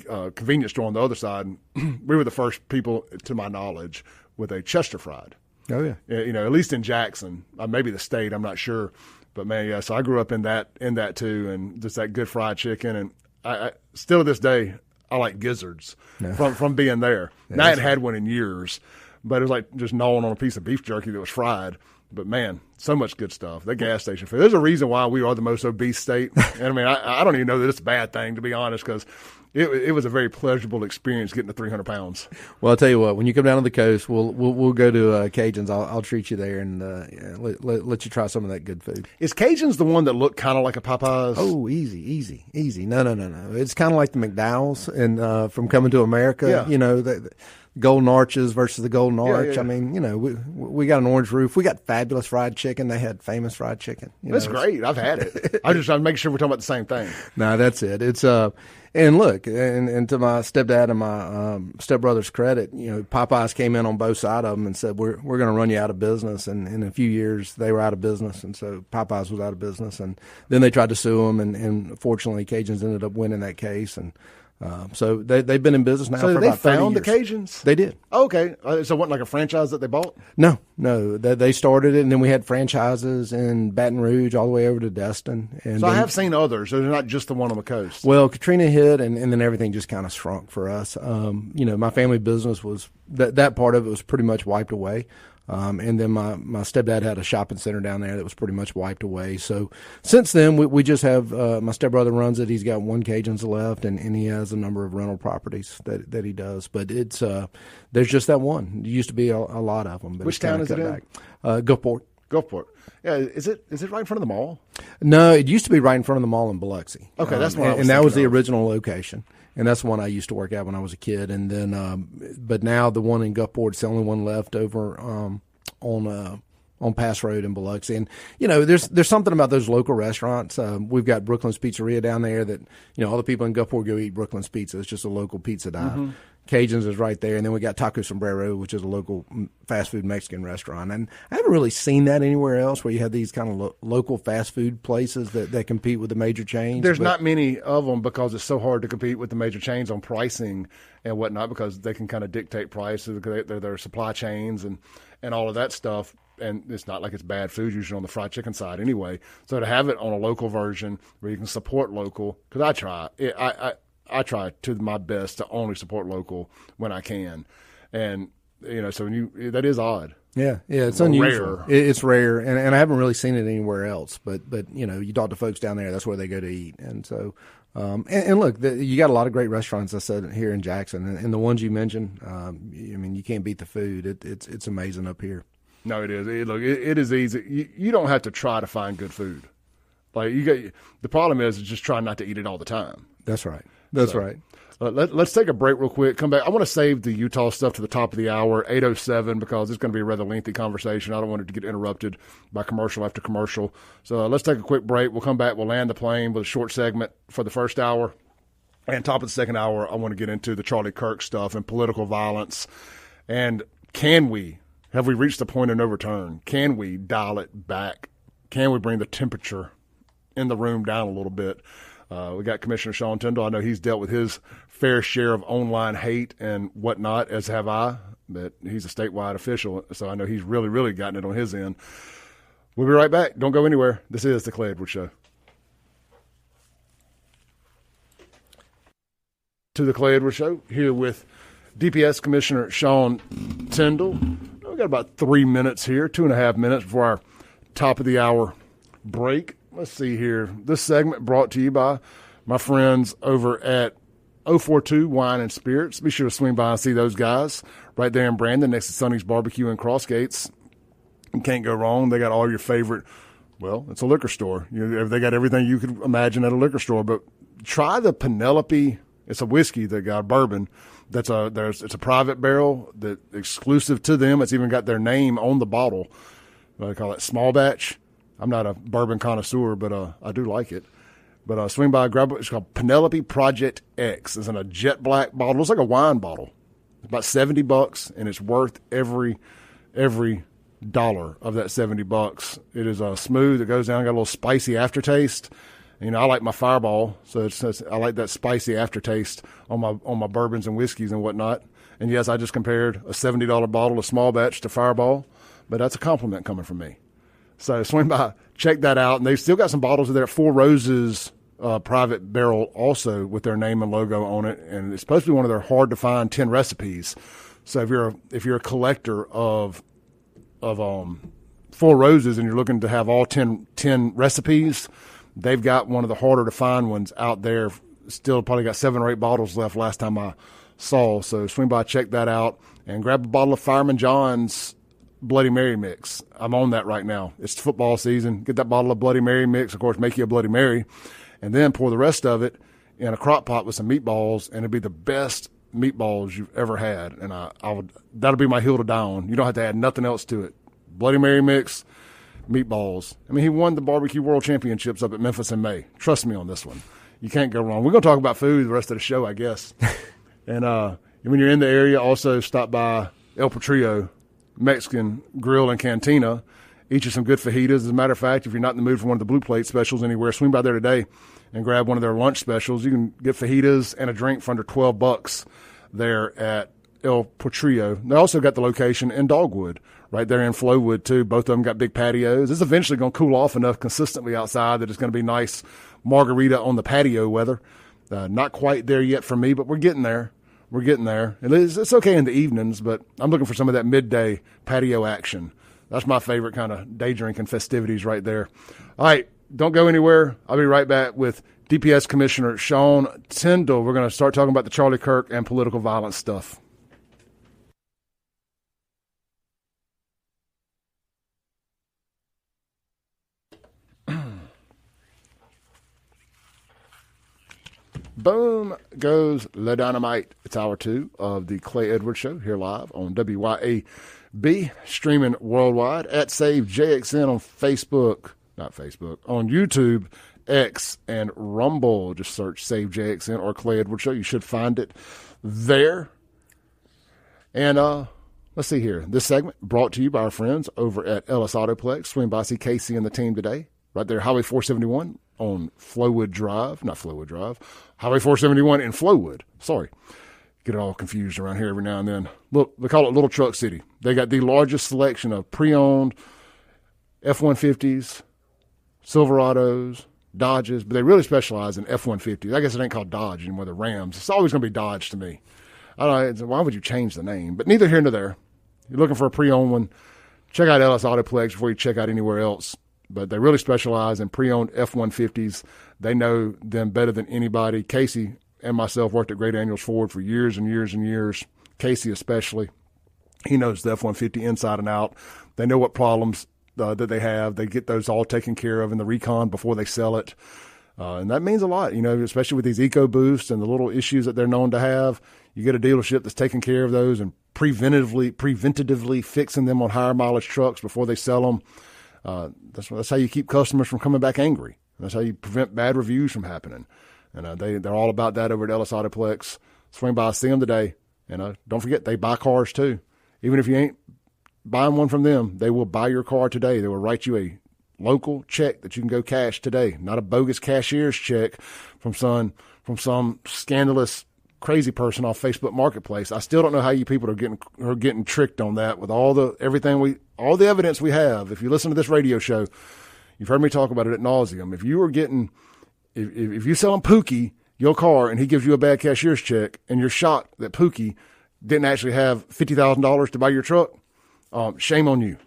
the convenience store on the other side. And we were the first people, to my knowledge, with a Chester fried. Oh yeah, at least in Jackson, maybe the state, I'm not sure, but man, yeah. So I grew up in that too, and just that good fried chicken, and I still to this day I like gizzards from being there. Yeah, now I hadn't had one in years. But it was like just gnawing on a piece of beef jerky that was fried. But, man, so much good stuff. That gas station food. There's a reason why we are the most obese state. And, I mean, I don't even know that it's a bad thing, to be honest, because it was a very pleasurable experience getting to 300 pounds. Well, I'll tell you what. When you come down to the coast, we'll go to Cajun's. I'll treat you there and let you try some of that good food. Is Cajun's the one that looked kind of like a Popeyes? Oh, easy. No. It's kind of like the McDowell's and from Coming to America. Yeah. Golden Arches versus the Golden Arch. Yeah. I mean, we got an orange roof. We got fabulous fried chicken. They had famous fried chicken. That's great. I've had it. I'm making sure we're talking about the same thing. No, that's it. It's and look, and to my stepdad and my stepbrother's credit, Popeyes came in on both sides of them and said we're going to run you out of business. And in a few years, they were out of business, and so Popeyes was out of business. And then they tried to sue them, and fortunately, Cajuns ended up winning that case. And so they've been in business now for about 30 years. So they found the Cajuns? They did. Oh, okay. So it wasn't like a franchise that they bought? No. They started it, and then we had franchises in Baton Rouge all the way over to Destin. And I have seen others. So they're not just the one on the coast. Well, Katrina hit, and then everything just kind of shrunk for us. My family business was that part of it was pretty much wiped away. And then my stepdad had a shopping center down there that was pretty much wiped away. So since then, we just have my stepbrother runs it. He's got one Cajun's left, and he has a number of rental properties that he does. But it's there's just that one. There used to be a lot of them. But which town is it in? Gulfport. Gulfport. Yeah, is it right in front of the mall? No, it used to be right in front of the mall in Biloxi. Okay, that's one. And that was the original location. And that's the one I used to work at when I was a kid. And then, but now the one in Gulfport's the only one left over on Pass Road in Biloxi. And there's something about those local restaurants. We've got Brooklyn's Pizzeria down there that all the people in Gulfport go eat Brooklyn's Pizza. It's just a local pizza dive. Mm-hmm. Cajuns is right there, and then we got Taco Sombrero, which is a local fast food Mexican restaurant. And I haven't really seen that anywhere else where you have these kind of local fast food places that compete with the major chains. There's not many of them because it's so hard to compete with the major chains on pricing and whatnot, because they can kind of dictate prices because they're their supply chains and all of that stuff. And it's not like it's bad food usually on the fried chicken side anyway. So to have it on a local version where you can support local, because I try to my best to only support local when I can. And, so that is odd. Yeah, it's unusual. Rare. It's rare, and I haven't really seen it anywhere else. But you talk to folks down there, that's where they go to eat. And so, and look, you got a lot of great restaurants, I said, here in Jackson. And the ones you mentioned, you can't beat the food. It's amazing up here. No, it is. It is easy. You don't have to try to find good food. Like the problem is just try not to eat it all the time. That's right. That's right. Let's take a break real quick. Come back. I want to save the Utah stuff to the top of the hour, 8:07, because it's going to be a rather lengthy conversation. I don't want it to get interrupted by commercial after commercial. So let's take a quick break. We'll come back. We'll land the plane with a short segment for the first hour. And top of the second hour, I want to get into the Charlie Kirk stuff and political violence. And have we reached the point of no return? Can we dial it back? Can we bring the temperature in the room down a little bit? We got Commissioner Sean Tindell. I know he's dealt with his fair share of online hate and whatnot, as have I, but he's a statewide official, so I know he's really, really gotten it on his end. We'll be right back. Don't go anywhere. This is the Clay Edwards Show. To the Clay Edwards Show, here with DPS Commissioner Sean Tindell. We've got about 3 minutes here, 2.5 minutes before our top of the hour break. Let's see here. This segment brought to you by my friends over at 042 Wine and Spirits. Be sure to swing by and see those guys right there in Brandon next to Sonny's Barbecue and Crossgates. You can't go wrong. They got all your favorite, well, it's a liquor store. They got everything you could imagine at a liquor store. But try the Penelope. It's a whiskey that got bourbon. It's a private barrel that exclusive to them. It's even got their name on the bottle. They call it small batch. I'm not a bourbon connoisseur, but I do like it. But swing by, grab it. It's called Penelope Project X. It's in a jet black bottle. It looks like a wine bottle. It's about $70, and it's worth every dollar of that $70. It is smooth. It goes down. Got a little spicy aftertaste. I like my Fireball, so I like that spicy aftertaste on my bourbons and whiskeys and whatnot. And yes, I just compared a $70 bottle of small batch to Fireball, but that's a compliment coming from me. So swing by, check that out. And they've still got some bottles of their Four Roses private barrel also with their name and logo on it. And it's supposed to be one of their hard to find 10 recipes. So if you're a collector of Four Roses and you're looking to have all 10 recipes, they've got one of the harder to find ones out there. Still probably got 7 or 8 bottles left last time I saw. So swing by, check that out, and grab a bottle of Fireman John's Bloody Mary mix. I'm on that right now. It's football season. Get that bottle of Bloody Mary mix. Of course, make you a Bloody Mary, and then pour the rest of it in a crock pot with some meatballs, and it'll be the best meatballs you've ever had. And that'll be my hill to die on. You don't have to add nothing else to it. Bloody Mary mix, meatballs. I mean, he won the barbecue world championships up at Memphis in May. Trust me on this one. You can't go wrong. We're going to talk about food the rest of the show, I guess. And when you're in the area, also stop by El Patrio Mexican Grill and Cantina. Eat you some good fajitas. As a matter of fact, if you're not in the mood for one of the blue plate specials anywhere, swing by there today and grab one of their lunch specials. You can get fajitas and a drink for under $12 there at El Patrio. They also got the location in Dogwood, right there in Flowwood, too. Both of them got big patios. It's eventually going to cool off enough consistently outside that it's going to be nice margarita on the patio weather. Not quite there yet for me, but we're getting there. We're getting there. It's okay in the evenings, but I'm looking for some of that midday patio action. That's my favorite kind of day drinking festivities right there. All right, don't go anywhere. I'll be right back with DPS Commissioner Sean Tindell. We're going to start talking about the Charlie Kirk and political violence stuff. Boom goes the dynamite. It's hour 2 of the Clay Edwards Show here live on WYAB, streaming worldwide at Save JXN on Facebook, on YouTube, X, and Rumble. Just search Save JXN or Clay Edwards Show. You should find it there. And let's see here. This segment brought to you by our friends over at Ellis Autoplex. Swing by, see Casey and the team today. Right there, Highway 471 on Flowwood Drive. Not Flowwood Drive. Highway 471 in Flowwood. Sorry. Get it all confused around here every now and then. Look, they call it Little Truck City. They got the largest selection of pre-owned F-150s, Silverados, Dodges, but they really specialize in F-150s. I guess it ain't called Dodge anymore, the Rams. It's always going to be Dodge to me. I don't know, why would you change the name? But neither here nor there. You're looking for a pre-owned one, check out Ellis Autoplex before you check out anywhere else. But they really specialize in pre-owned F-150s. They know them better than anybody. Casey and myself worked at Great Daniels Ford for years and years and years. Casey especially. He knows the F-150 inside and out. They know what problems that they have. They get those all taken care of in the recon before they sell it. And that means a lot, especially with these EcoBoosts and the little issues that they're known to have. You get a dealership that's taking care of those and preventatively fixing them on higher mileage trucks before they sell them. That's how you keep customers from coming back angry. That's how you prevent bad reviews from happening. And they're all about that over at Ellis Autoplex. Swing by, see them today. And don't forget, they buy cars too. Even if you ain't buying one from them, they will buy your car today. They will write you a local check that you can go cash today, not a bogus cashier's check from some scandalous crazy person off Facebook Marketplace. I still don't know how you people are getting tricked on that with all the evidence we have. If you listen to this radio show, you've heard me talk about it ad nauseum. If you are if you're selling Pookie your car and he gives you a bad cashier's check and you're shocked that Pookie didn't actually have $50,000 to buy your truck, shame on you.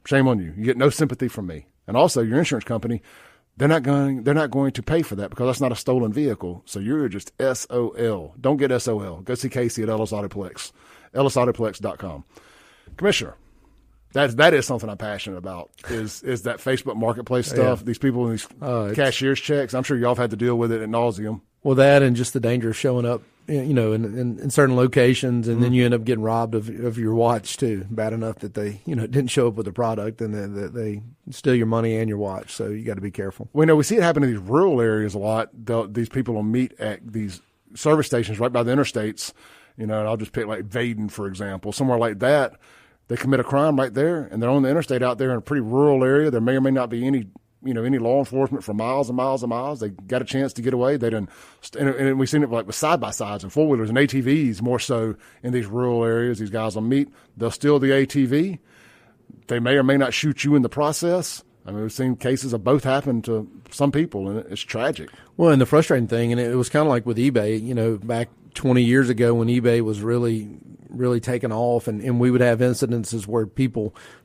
Shame on you. You get no sympathy from me. And also your insurance company, they're not going to pay for that because that's not a stolen vehicle. So you're just SOL. Don't get SOL. Go see Casey at Ellis Autoplex, ellisautoplex.com. Commissioner, that is something I'm passionate about is that Facebook Marketplace stuff. Yeah. These people in these cashier's checks. I'm sure y'all have had to deal with it ad nauseum. Well, that and just the danger of showing up, in certain locations, and then you end up getting robbed of your watch too. Bad enough that they, didn't show up with the product, and they steal your money and your watch. So you got to be careful. We see it happen in these rural areas a lot. These people will meet at these service stations right by the interstates. And I'll just pick like Vaden, for example, somewhere like that. They commit a crime right there, and they're on the interstate out there in a pretty rural area. There may or may not be any law enforcement for miles and miles and miles. They got a chance to get away. They done, and we've seen it like with side-by-sides and four-wheelers and ATVs more so in these rural areas. These guys will meet. They'll steal the ATV. They may or may not shoot you in the process. I mean, we've seen cases of both happen to some people, and it's tragic. Well, and the frustrating thing, and it was kind of like with eBay, back 20 years ago when eBay was really, really taking off, and we would have incidences where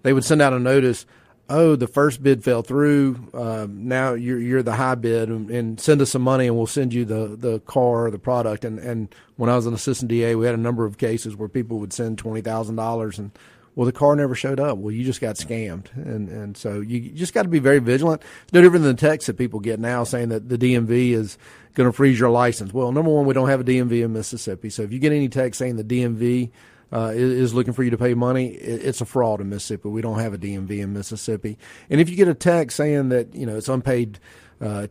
they would send out a notice, oh, the first bid fell through. Now you're the high bid, and send us some money, and we'll send you the car or the product. And when I was an assistant DA, we had a number of cases where people would send $20,000, and the car never showed up. Well, you just got scammed, and so you just got to be very vigilant. It's no different than the texts that people get now saying that the DMV is going to freeze your license. Well, number one, we don't have a DMV in Mississippi, so if you get any text saying the DMV is looking for you to pay money, it's a fraud in Mississippi. We don't have a DMV in Mississippi. And if you get a text saying that, it's unpaid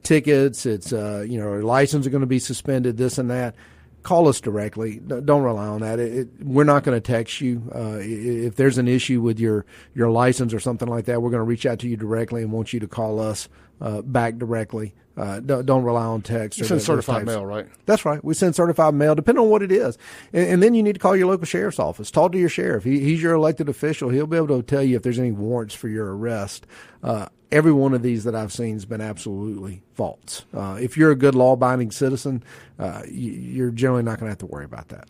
tickets, it's, our license are going to be suspended, this and that, call us directly. Don't rely on that. We're not going to text you. If there's an issue with your license or something like that, we're going to reach out to you directly and want you to call us back directly. Don't rely on text. You send certified mail, right? That's right. We send certified mail, depending on what it is. And then you need to call your local sheriff's office. Talk to your sheriff. He's your elected official. He'll be able to tell you if there's any warrants for your arrest. Every one of these that I've seen has been absolutely false. If you're a good law-abiding citizen, you're generally not going to have to worry about that.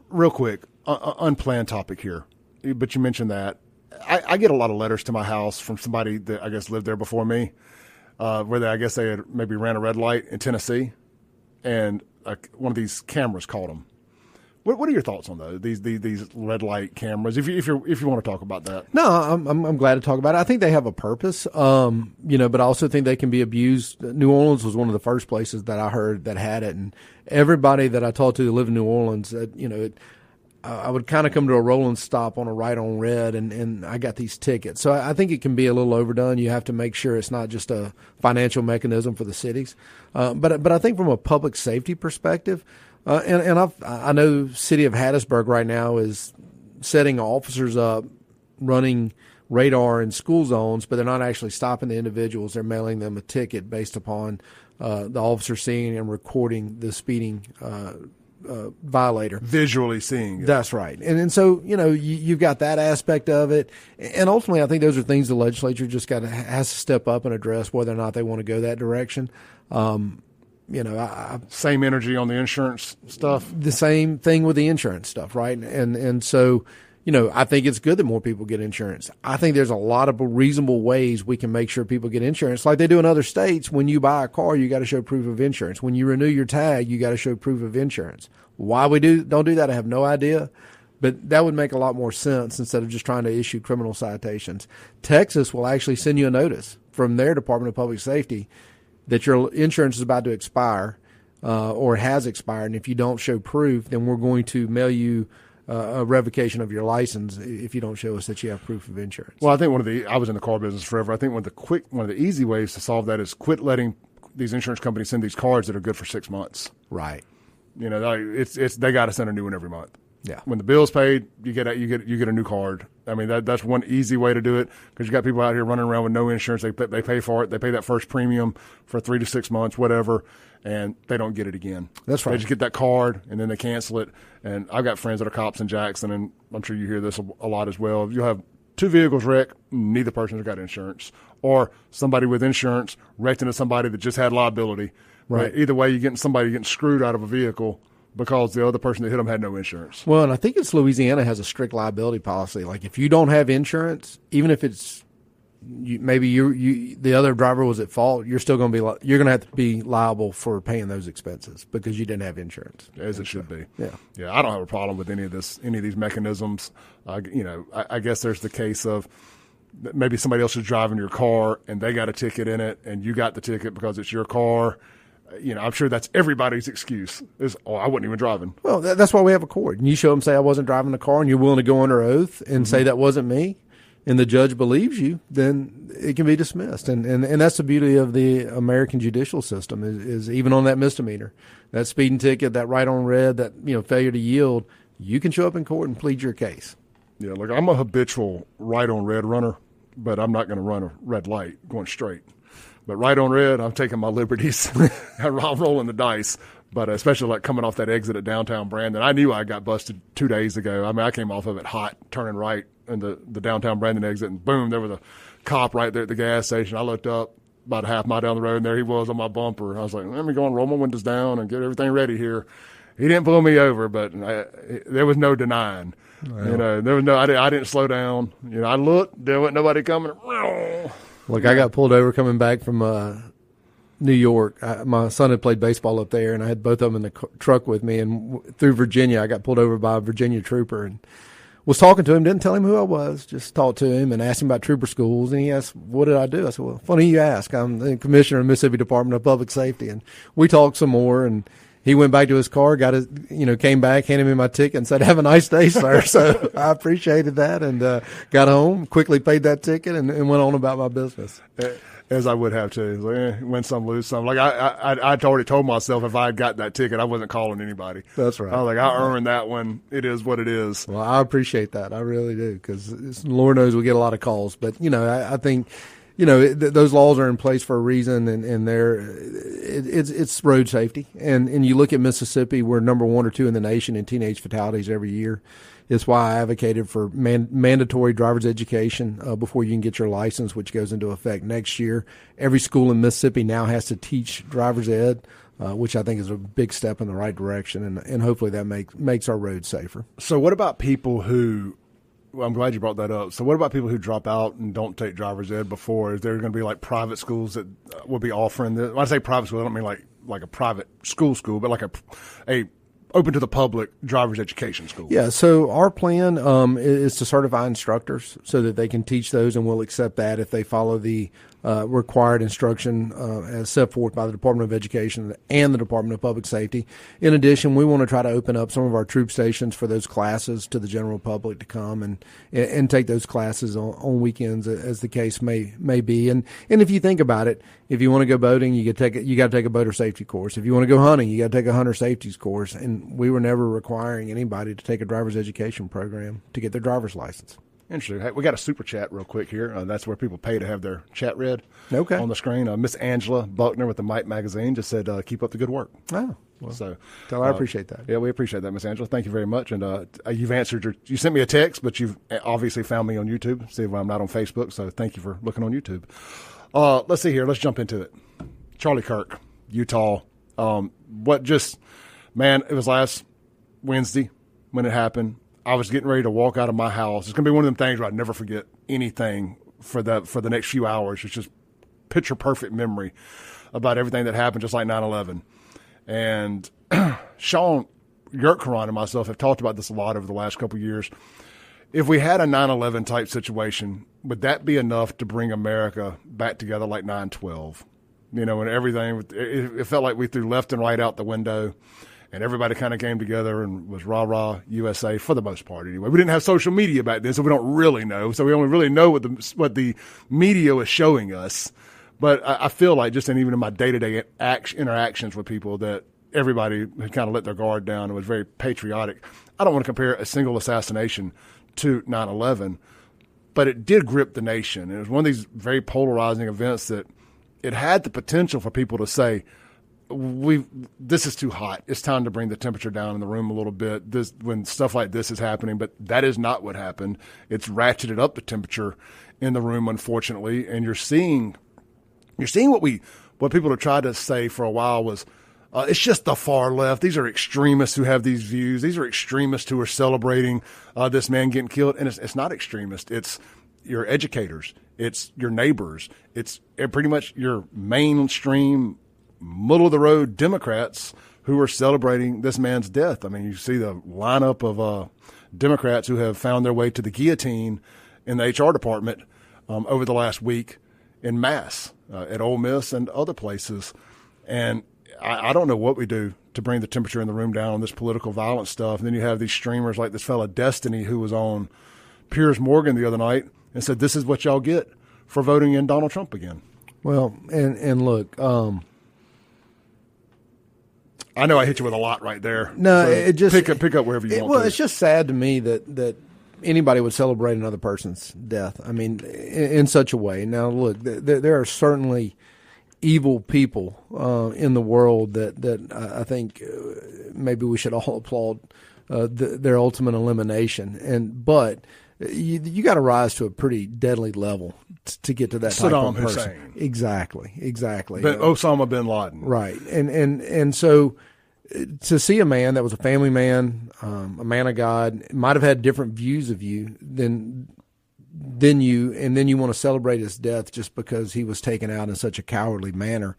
Real quick, unplanned topic here, but you mentioned that. I get a lot of letters to my house from somebody that I guess lived there before me, where I guess they had maybe ran a red light in Tennessee, and one of these cameras caught them. What are your thoughts on those? These red light cameras? If you want to talk about that. No, I'm glad to talk about it. I think they have a purpose, but I also think they can be abused. New Orleans was one of the first places that I heard that had it, and everybody that I talked to that lived in New Orleans, I would kind of come to a rolling stop on a right on red, and I got these tickets. So I think it can be a little overdone. You have to make sure it's not just a financial mechanism for the cities. But I think from a public safety perspective, I know City of Hattiesburg right now is setting officers up, running radar in school zones, but they're not actually stopping the individuals. They're mailing them a ticket based upon the officer seeing and recording the speeding violator. Visually seeing it. That's right. And so, you've got that aspect of it. And ultimately, I think those are things the legislature just has to step up and address whether or not they want to go that direction. Same energy on the insurance stuff. The same thing with the insurance stuff, right? And so, I think it's good that more people get insurance. I think there's a lot of reasonable ways we can make sure people get insurance, like they do in other states. When you buy a car, you got to show proof of insurance. When you renew your tag, you got to show proof of insurance. Why we don't do that, I have no idea. But that would make a lot more sense instead of just trying to issue criminal citations. Texas will actually send you a notice from their Department of Public Safety that your insurance is about to expire or has expired, and if you don't show proof, then we're going to mail you a revocation of your license if you don't show us that you have proof of insurance. Well, I think I was in the car business forever. I think one of the easy ways to solve that is quit letting these insurance companies send these cards that are good for 6 months. Right. They got to send a new one every month. Yeah. When the bill's paid, you get a new card. I mean, that's one easy way to do it, because you got people out here running around with no insurance. They pay for it. They pay that first premium for 3 to 6 months, whatever, and they don't get it again. That's right. They just get that card and then they cancel it. And I've got friends that are cops in Jackson, and I'm sure you hear this a lot as well. You'll have 2 vehicles wreck, neither person's got insurance, or somebody with insurance wrecked into somebody that just had liability. Right. Either way, you're getting somebody getting screwed out of a vehicle because the other person that hit them had no insurance. Well, and I think it's Louisiana has a strict liability policy. Like if you don't have insurance, even if it's the other driver was at fault, you're going to have to be liable for paying those expenses because you didn't have insurance. As it should be. Yeah. Yeah. I don't have a problem with any of these mechanisms. I guess there's the case of maybe somebody else is driving your car and they got a ticket in it and you got the ticket because it's your car. I'm sure that's everybody's excuse is, I wasn't even driving. Well, that's why we have a court. And you show them, say, I wasn't driving the car, and you're willing to go under oath and say that wasn't me, and the judge believes you, then it can be dismissed. And that's the beauty of the American judicial system is even on that misdemeanor, that speeding ticket, that right on red, that failure to yield, you can show up in court and plead your case. Yeah, look, I'm a habitual right on red runner, but I'm not going to run a red light going straight. But right on red, I'm taking my liberties. I'm rolling the dice. But especially like coming off that exit at downtown Brandon. I knew I got busted 2 days ago. I mean, I came off of it hot, turning right in the downtown Brandon exit, and boom, there was a cop right there at the gas station. I looked up about a half mile down the road, and there he was on my bumper. I was like, let me go and roll my windows down and get everything ready here. He didn't pull me over, but there was no denying. Well, there was no. I didn't slow down. I looked. There wasn't nobody coming. Look, I got pulled over coming back from New York. My son had played baseball up there, and I had both of them in the truck with me. And through Virginia, I got pulled over by a Virginia trooper and was talking to him. Didn't tell him who I was, just talked to him and asked him about trooper schools. And he asked, what did I do? I said, well, funny you ask. I'm the commissioner of the Mississippi Department of Public Safety. And we talked some more, and he went back to his car, got his, came back, handed me my ticket, and said, "Have a nice day, sir." So I appreciated that, and got home, quickly paid that ticket, and went on about my business. As I would have too. Like, win some, lose some. Like I'd already told myself if I had got that ticket, I wasn't calling anybody. That's right. I was like, I earned that one. It is what it is. Well, I appreciate that. I really do, because Lord knows we get a lot of calls. But I think. Those laws are in place for a reason, and it's road safety. And you look at Mississippi, we're number 1 or 2 in the nation in teenage fatalities every year. It's why I advocated for mandatory driver's education before you can get your license, which goes into effect next year. Every school in Mississippi now has to teach driver's ed, which I think is a big step in the right direction, and hopefully that makes our roads safer. So what about people who? Well, I'm glad you brought that up. So what about people who drop out and don't take driver's ed before? Is there going to be like private schools that will be offering this? When I say private school, I don't mean like a private school, but like a open to the public driver's education school. Yeah, so our plan is to certify instructors so that they can teach those, and we'll accept that if they follow the required instruction as set forth by the Department of Education and the Department of Public Safety. In addition, we want to try to open up some of our troop stations for those classes to the general public to come and take those classes on weekends, as the case may be. And if you think about it, if you want to go boating, you got to take a boater safety course. If you want to go hunting, you got to take a hunter safety course. And we were never requiring anybody to take a driver's education program to get their driver's license. Interesting. Hey, we got a super chat real quick here. That's where people pay to have their chat read on the screen. Miss Angela Buckner with the Mike magazine just said, keep up the good work. Oh, well, so tell her I appreciate that. Yeah, we appreciate that, Miss Angela. Thank you very much. And you've answered you sent me a text, but you've obviously found me on YouTube. See if I'm not on Facebook. So thank you for looking on YouTube. Let's see here. Let's jump into it. Charlie Kirk, Utah. It was last Wednesday when it happened. I was getting ready to walk out of my house. It's going to be one of them things where I'd never forget anything for the next few hours. It's just picture perfect memory about everything that happened, just like 9/11. And Sean Yurtkaran and myself have talked about this a lot over the last couple of years. If we had a 9/11 type situation, would that be enough to bring America back together like 9/12? And everything, it felt like we threw left and right out the window. And everybody kind of came together and was rah-rah USA for the most part anyway. We didn't have social media back then, so we don't really know. So we only really know what the media was showing us. But I feel like just even in my day-to-day interactions with people that everybody had kind of let their guard down and was very patriotic. I don't want to compare a single assassination to 9/11, but it did grip the nation. It was one of these very polarizing events that it had the potential for people to say, this is too hot. It's time to bring the temperature down in the room a little bit when stuff like this is happening. But that is not what happened. It's ratcheted up the temperature in the room, unfortunately. And you're seeing what people have tried to say for a while was, it's just the far left. These are extremists who have these views. These are extremists who are celebrating this man getting killed. And it's not extremist. It's your educators. It's your neighbors. It's pretty much your mainstream middle-of-the-road Democrats who are celebrating this man's death. I mean, you see the lineup of Democrats who have found their way to the guillotine in the HR department over the last week en masse at Ole Miss and other places. And I don't know what we do to bring the temperature in the room down on this political violence stuff. And then you have these streamers like this fella Destiny who was on Piers Morgan the other night and said, this is what y'all get for voting in Donald Trump again. Well, and look, I know I hit you with a lot right there. No, so it just pick up wherever you want. Well, to. It's just sad to me that anybody would celebrate another person's death. I mean, in such a way. Now, look, there are certainly evil people in the world that I think maybe we should all applaud their ultimate elimination. But you got to rise to a pretty deadly level to get to that type of person. Hussein. Exactly. Osama bin Laden. Right. And so to see a man that was a family man, a man of God, might have had different views of you than you, and then you want to celebrate his death just because he was taken out in such a cowardly manner.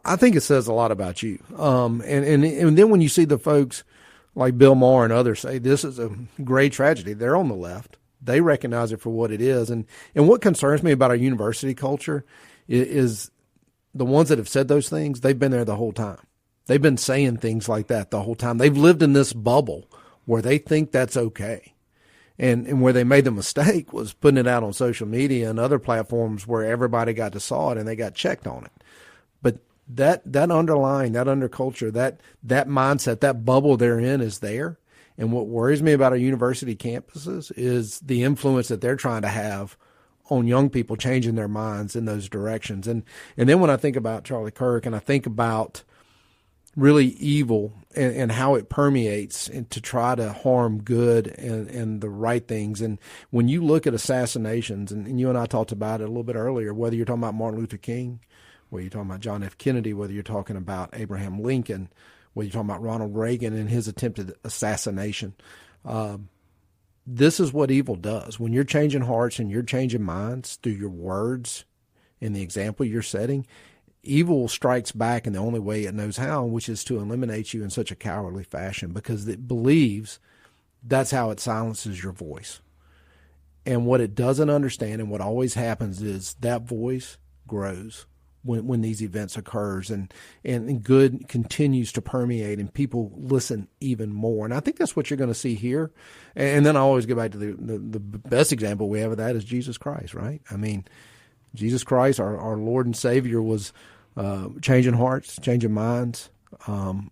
I think it says a lot about you. And then when you see the folks like Bill Maher and others say this is a great tragedy, they're on the left. They recognize it for what it is. And what concerns me about our university culture is the ones that have said those things, they've been there the whole time. They've been saying things like that the whole time. They've lived in this bubble where they think that's okay. And where they made the mistake was putting it out on social media and other platforms where everybody got to saw it and they got checked on it. But that underlying, that underculture, that mindset, that bubble they're in is there. And what worries me about our university campuses is the influence that they're trying to have on young people changing their minds in those directions. And then when I think about Charlie Kirk and I think about really evil and how it permeates and to try to harm good and the right things. And when you look at assassinations, and you and I talked about it a little bit earlier, whether you're talking about Martin Luther King, whether you're talking about John F. Kennedy, whether you're talking about Abraham Lincoln, whether you're talking about Ronald Reagan and his attempted assassination, this is what evil does. When you're changing hearts and you're changing minds through your words and the example you're setting, evil strikes back in the only way it knows how, which is to eliminate you in such a cowardly fashion because it believes that's how it silences your voice. And what it doesn't understand and what always happens is that voice grows when these events occurs, and good continues to permeate, and people listen even more. And I think that's what you're going to see here. And then I always go back to the best example we have of that is Jesus Christ, right? I mean, Jesus Christ, our Lord and Savior, was changing hearts, changing minds, and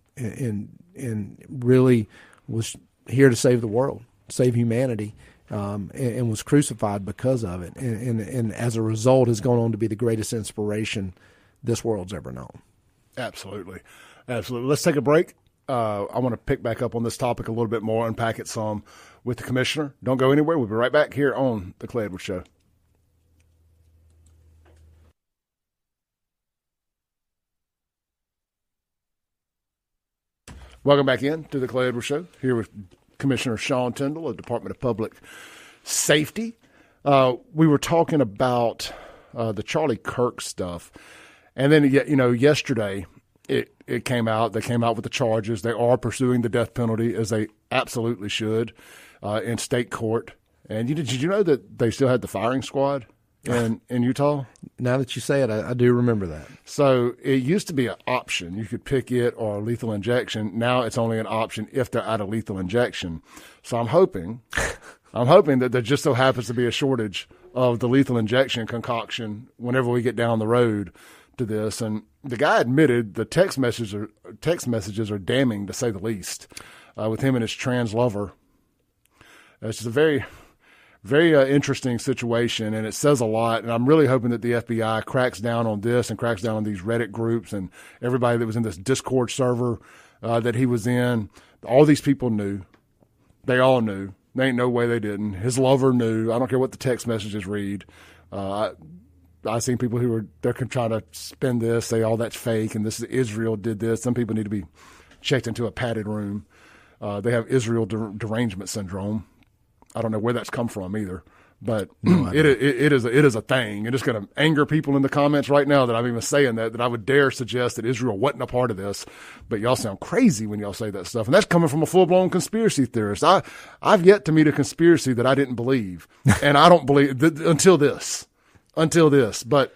really was here to save the world, save humanity. And was crucified because of it, and as a result has gone on to be the greatest inspiration this world's ever known. Absolutely. Let's take a break. I want to pick back up on this topic a little bit more, unpack it some with the commissioner. Don't go anywhere. We'll be right back here on the Clay Edwards Show. Welcome back in to the Clay Edwards Show, here with Commissioner Sean Tindell of Department of Public Safety. We were talking about the Charlie Kirk stuff, and then yesterday it came out. They came out with the charges. They are pursuing the death penalty, as they absolutely should, in state court. And did you know that they still had the firing squad in Utah? Now that you say it, I do remember that. So it used to be an option. You could pick it or lethal injection. Now it's only an option if they're out of lethal injection. So I'm hoping that there just so happens to be a shortage of the lethal injection concoction whenever we get down the road to this. And the guy admitted the text messages are damning, to say the least, with him and his trans lover. It's just a very, very interesting situation, and it says a lot. And I'm really hoping that the FBI cracks down on this and cracks down on these Reddit groups and everybody that was in this Discord server that he was in. All these people knew. They all knew. There ain't no way they didn't. His lover knew. I don't care what the text messages read. I've seen people they're trying to spin this, say, oh, that's fake, and this is Israel did this. Some people need to be checked into a padded room. They have Israel derangement syndrome. I don't know where that's come from either, but it is a thing. And it's going to anger people in the comments right now that I'm even saying that I would dare suggest that Israel wasn't a part of this. But y'all sound crazy when y'all say that stuff. And that's coming from a full-blown conspiracy theorist. I've yet to meet a conspiracy that I didn't believe. And I don't believe until this. But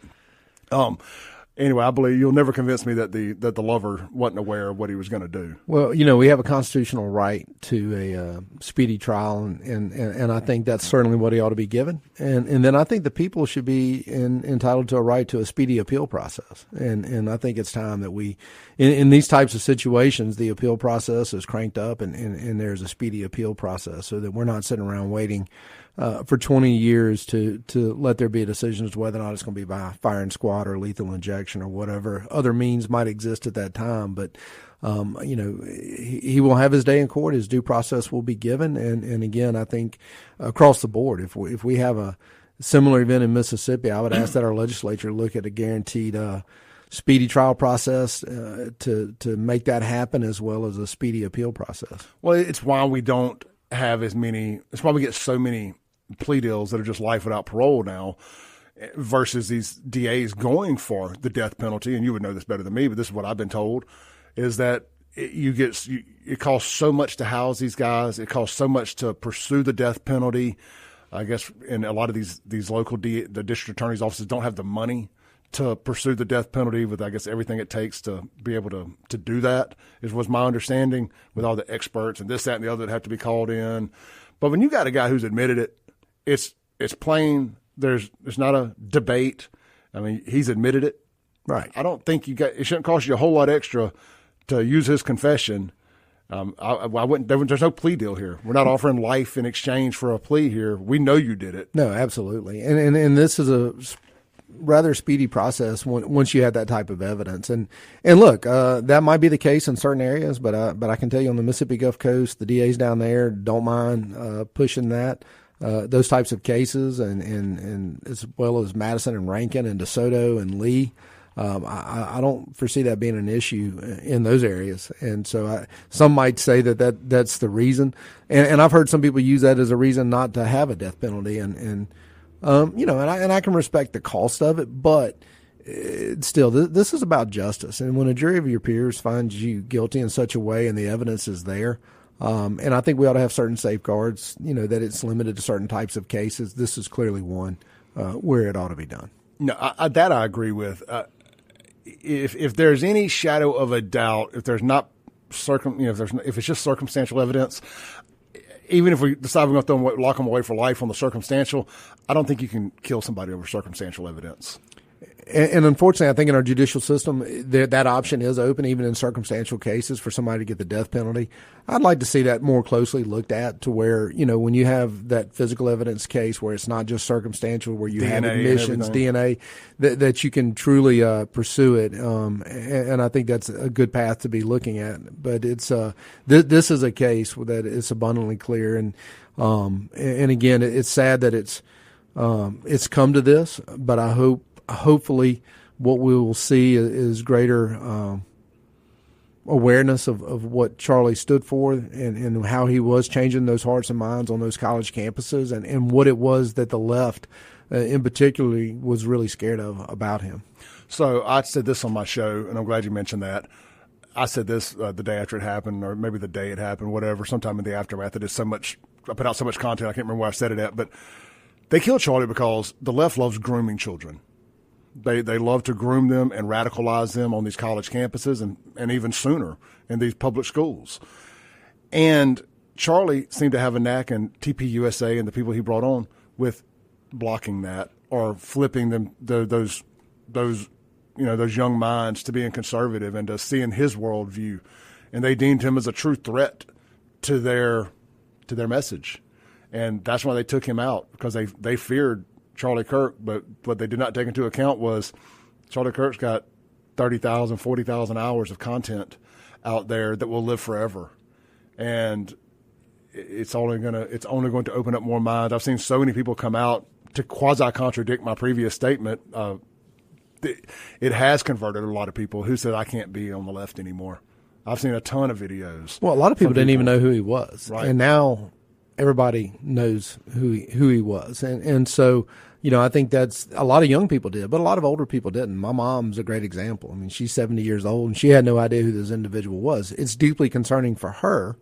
anyway, I believe you'll never convince me that the lover wasn't aware of what he was going to do. Well, we have a constitutional right to a speedy trial, and I think that's certainly what he ought to be given. And then I think the people should be entitled to a right to a speedy appeal process. And I think it's time that we, in these types of situations, the appeal process is cranked up and there's a speedy appeal process, so that we're not sitting around waiting for 20 years to let there be a decision as to whether or not it's going to be by firing squad or lethal injection or whatever other means might exist at that time. But, he will have his day in court. His due process will be given. And again, I think across the board, if we have a similar event in Mississippi, I would ask that our legislature look at a guaranteed speedy trial process to make that happen, as well as a speedy appeal process. Well, it's why we don't have as many. It's why we get so many plea deals that are just life without parole now, versus these DAs going for the death penalty. And you would know this better than me, but this is what I've been told, is that it costs so much to house these guys. It costs so much to pursue the death penalty. I guess in a lot of these local the district attorney's offices don't have the money to pursue the death penalty with, I guess, everything it takes to be able to do that, was my understanding, with all the experts and this, that, and the other that have to be called in. But when you got a guy who's admitted it, it's plain. There's not a debate. I mean, he's admitted it. Right. I don't think it shouldn't cost you a whole lot extra to use his confession. I wouldn't. There's no plea deal here. We're not offering life in exchange for a plea here. We know you did it. No, absolutely. And this is a rather speedy process once you have that type of evidence. And look, that might be the case in certain areas, but I can tell you on the Mississippi Gulf Coast, the DAs down there don't mind pushing those types of cases, and as well as Madison and Rankin and DeSoto and Lee. I don't foresee that being an issue in those areas. And so some might say that's the reason. And I've heard some people use that as a reason not to have a death penalty. And I can respect the cost of it, but still, this is about justice. And when a jury of your peers finds you guilty in such a way and the evidence is there, and I think we ought to have certain safeguards, that it's limited to certain types of cases. This is clearly one where it ought to be done. No, that I agree with. If there's any shadow of a doubt, if there's not if it's just circumstantial evidence, even if we decide we're going to lock them away for life on the circumstantial, I don't think you can kill somebody over circumstantial evidence. And unfortunately, I think in our judicial system, that option is open, even in circumstantial cases, for somebody to get the death penalty. I'd like to see that more closely looked at, to where, when you have that physical evidence case where it's not just circumstantial, where you have admissions, DNA, that you can truly pursue it. And I think that's a good path to be looking at. But it's this is a case that it's abundantly clear. And again, it's sad that it's come to this, but I hopefully what we will see is greater awareness of what Charlie stood for, and how he was changing those hearts and minds on those college campuses, and what it was that the left in particular was really scared of about him. So I said this on my show, and I'm glad you mentioned that. I said this the day after it happened, or maybe the day it happened, whatever, sometime in the aftermath. I put out so much content, I can't remember where I said it at, but they killed Charlie because the left loves grooming children. They love to groom them and radicalize them on these college campuses, and even sooner in these public schools. And Charlie seemed to have a knack, in TPUSA and the people he brought on, with blocking that, or flipping them those young minds to being conservative and to seeing his worldview. And they deemed him as a true threat to their message. And that's why they took him out, because they feared Charlie Kirk, but what they did not take into account was Charlie Kirk's got 30,000, 40,000 hours of content out there that will live forever. And it's only going to open up more minds. I've seen so many people come out to quasi-contradict my previous statement. It has converted a lot of people who said, I can't be on the left anymore. I've seen a ton of videos. Well, a lot of people didn't even know who he was. Right. And now everybody knows who he was. And so, I think that's a lot of young people did, but a lot of older people didn't. My mom's a great example. I mean, she's 70 years old, and she had no idea who this individual was. It's deeply concerning for her,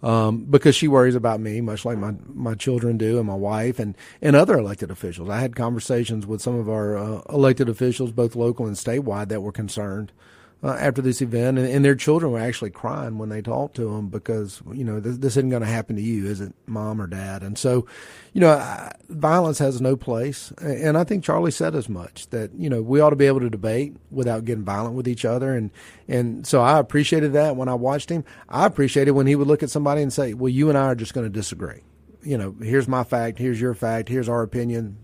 because she worries about me, much like my children do, and my wife, and other elected officials. I had conversations with some of our elected officials, both local and statewide, that were concerned after this event, and their children were actually crying when they talked to them, because this isn't going to happen to you, is it, Mom or Dad? And so, violence has no place, and I think Charlie said as much, that we ought to be able to debate without getting violent with each other, and so I appreciated that when I watched him. I appreciated when he would look at somebody and say, well, you and I are just going to disagree. Here's my fact, here's your fact, here's our opinion.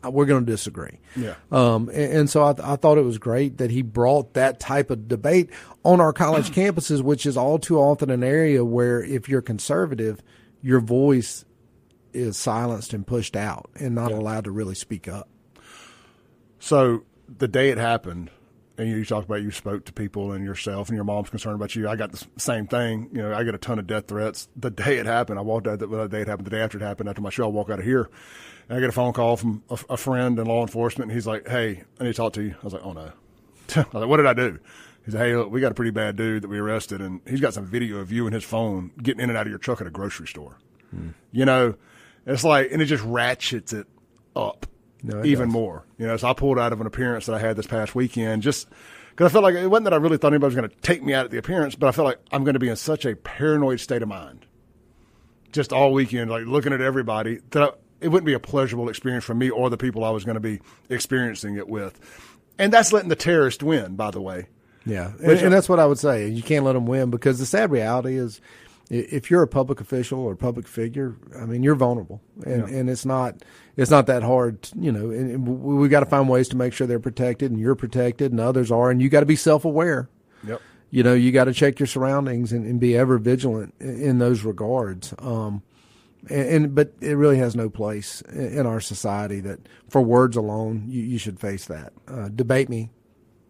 We're going to disagree. Yeah. And so I thought it was great that he brought that type of debate on our college campuses, which is all too often an area where, if you're conservative, your voice is silenced and pushed out and not allowed to really speak up. So the day it happened, and you talk about you spoke to people and yourself, and your mom's concerned about you. I got the same thing. I get a ton of death threats. The day it happened, I walked out. The day it happened, the day after it happened, after my show, I walk out of here, and I get a phone call from a friend in law enforcement, and he's like, "Hey, I need to talk to you." I was like, "Oh no." I was like, "What did I do?" He said, "Hey, look, we got a pretty bad dude that we arrested, and he's got some video of you in his phone getting in and out of your truck at a grocery store." It's like, and it just ratchets it up. No, it even does. more, So I pulled out of an appearance that I had this past weekend, just because I felt like it wasn't that I really thought anybody was going to take me out at the appearance, but I felt like I'm going to be in such a paranoid state of mind, just all weekend, like looking at everybody, that it wouldn't be a pleasurable experience for me or the people I was going to be experiencing it with. And that's letting the terrorist win, by the way. Yeah, and that's what I would say. You can't let them win, because the sad reality is, if you're a public official or public figure, I mean, you're vulnerable, and it's not that hard, and we got to find ways to make sure they're protected, and you're protected, and others are, and you got to be self-aware. Yep. You got to check your surroundings and be ever vigilant in those regards. But it really has no place in our society that, for words alone, you should face that. Debate me,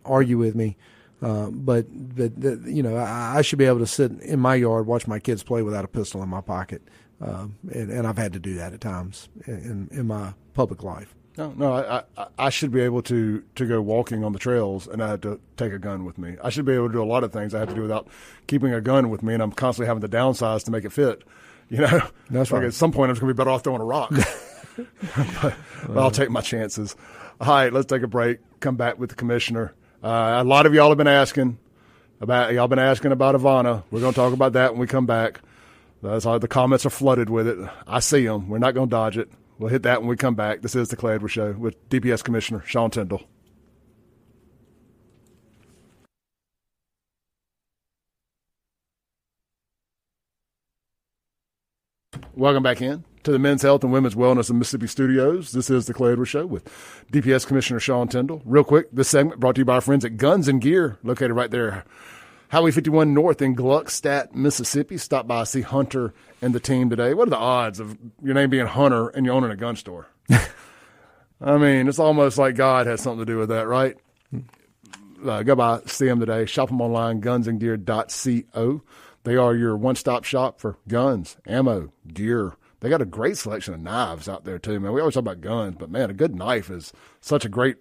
argue with me. But I should be able to sit in my yard, watch my kids play without a pistol in my pocket, and I've had to do that at times in my public life. No, I should be able to go walking on the trails, and I have to take a gun with me. I should be able to do a lot of things I have to do without keeping a gun with me, and I'm constantly having to downsize to make it fit. That's like right. At some point, I'm just going to be better off throwing a rock. but I'll take my chances. All right, let's take a break. Come back with the commissioner. A lot of y'all have been asking about Ivana. We're going to talk about that when we come back. That's all, the comments are flooded with it. I see them. We're not going to dodge it. We'll hit that when we come back. This is the Clay Edwards Show with DPS Commissioner Sean Tindell. Welcome back in to the Men's Health and Women's Wellness in Mississippi Studios. This is the Clay Edwards Show with DPS Commissioner Sean Tindell. Real quick, this segment brought to you by our friends at Guns and Gear, located right there, Highway 51 North in Gluckstadt, Mississippi. Stop by, see Hunter and the team today. What are the odds of your name being Hunter and you owning a gun store? I mean, it's almost like God has something to do with that, right? Go by, see them today. Shop them online, gunsandgear.co. They are your one-stop shop for guns, ammo, gear. They got a great selection of knives out there too, man. We always talk about guns, but man, a good knife is such a great,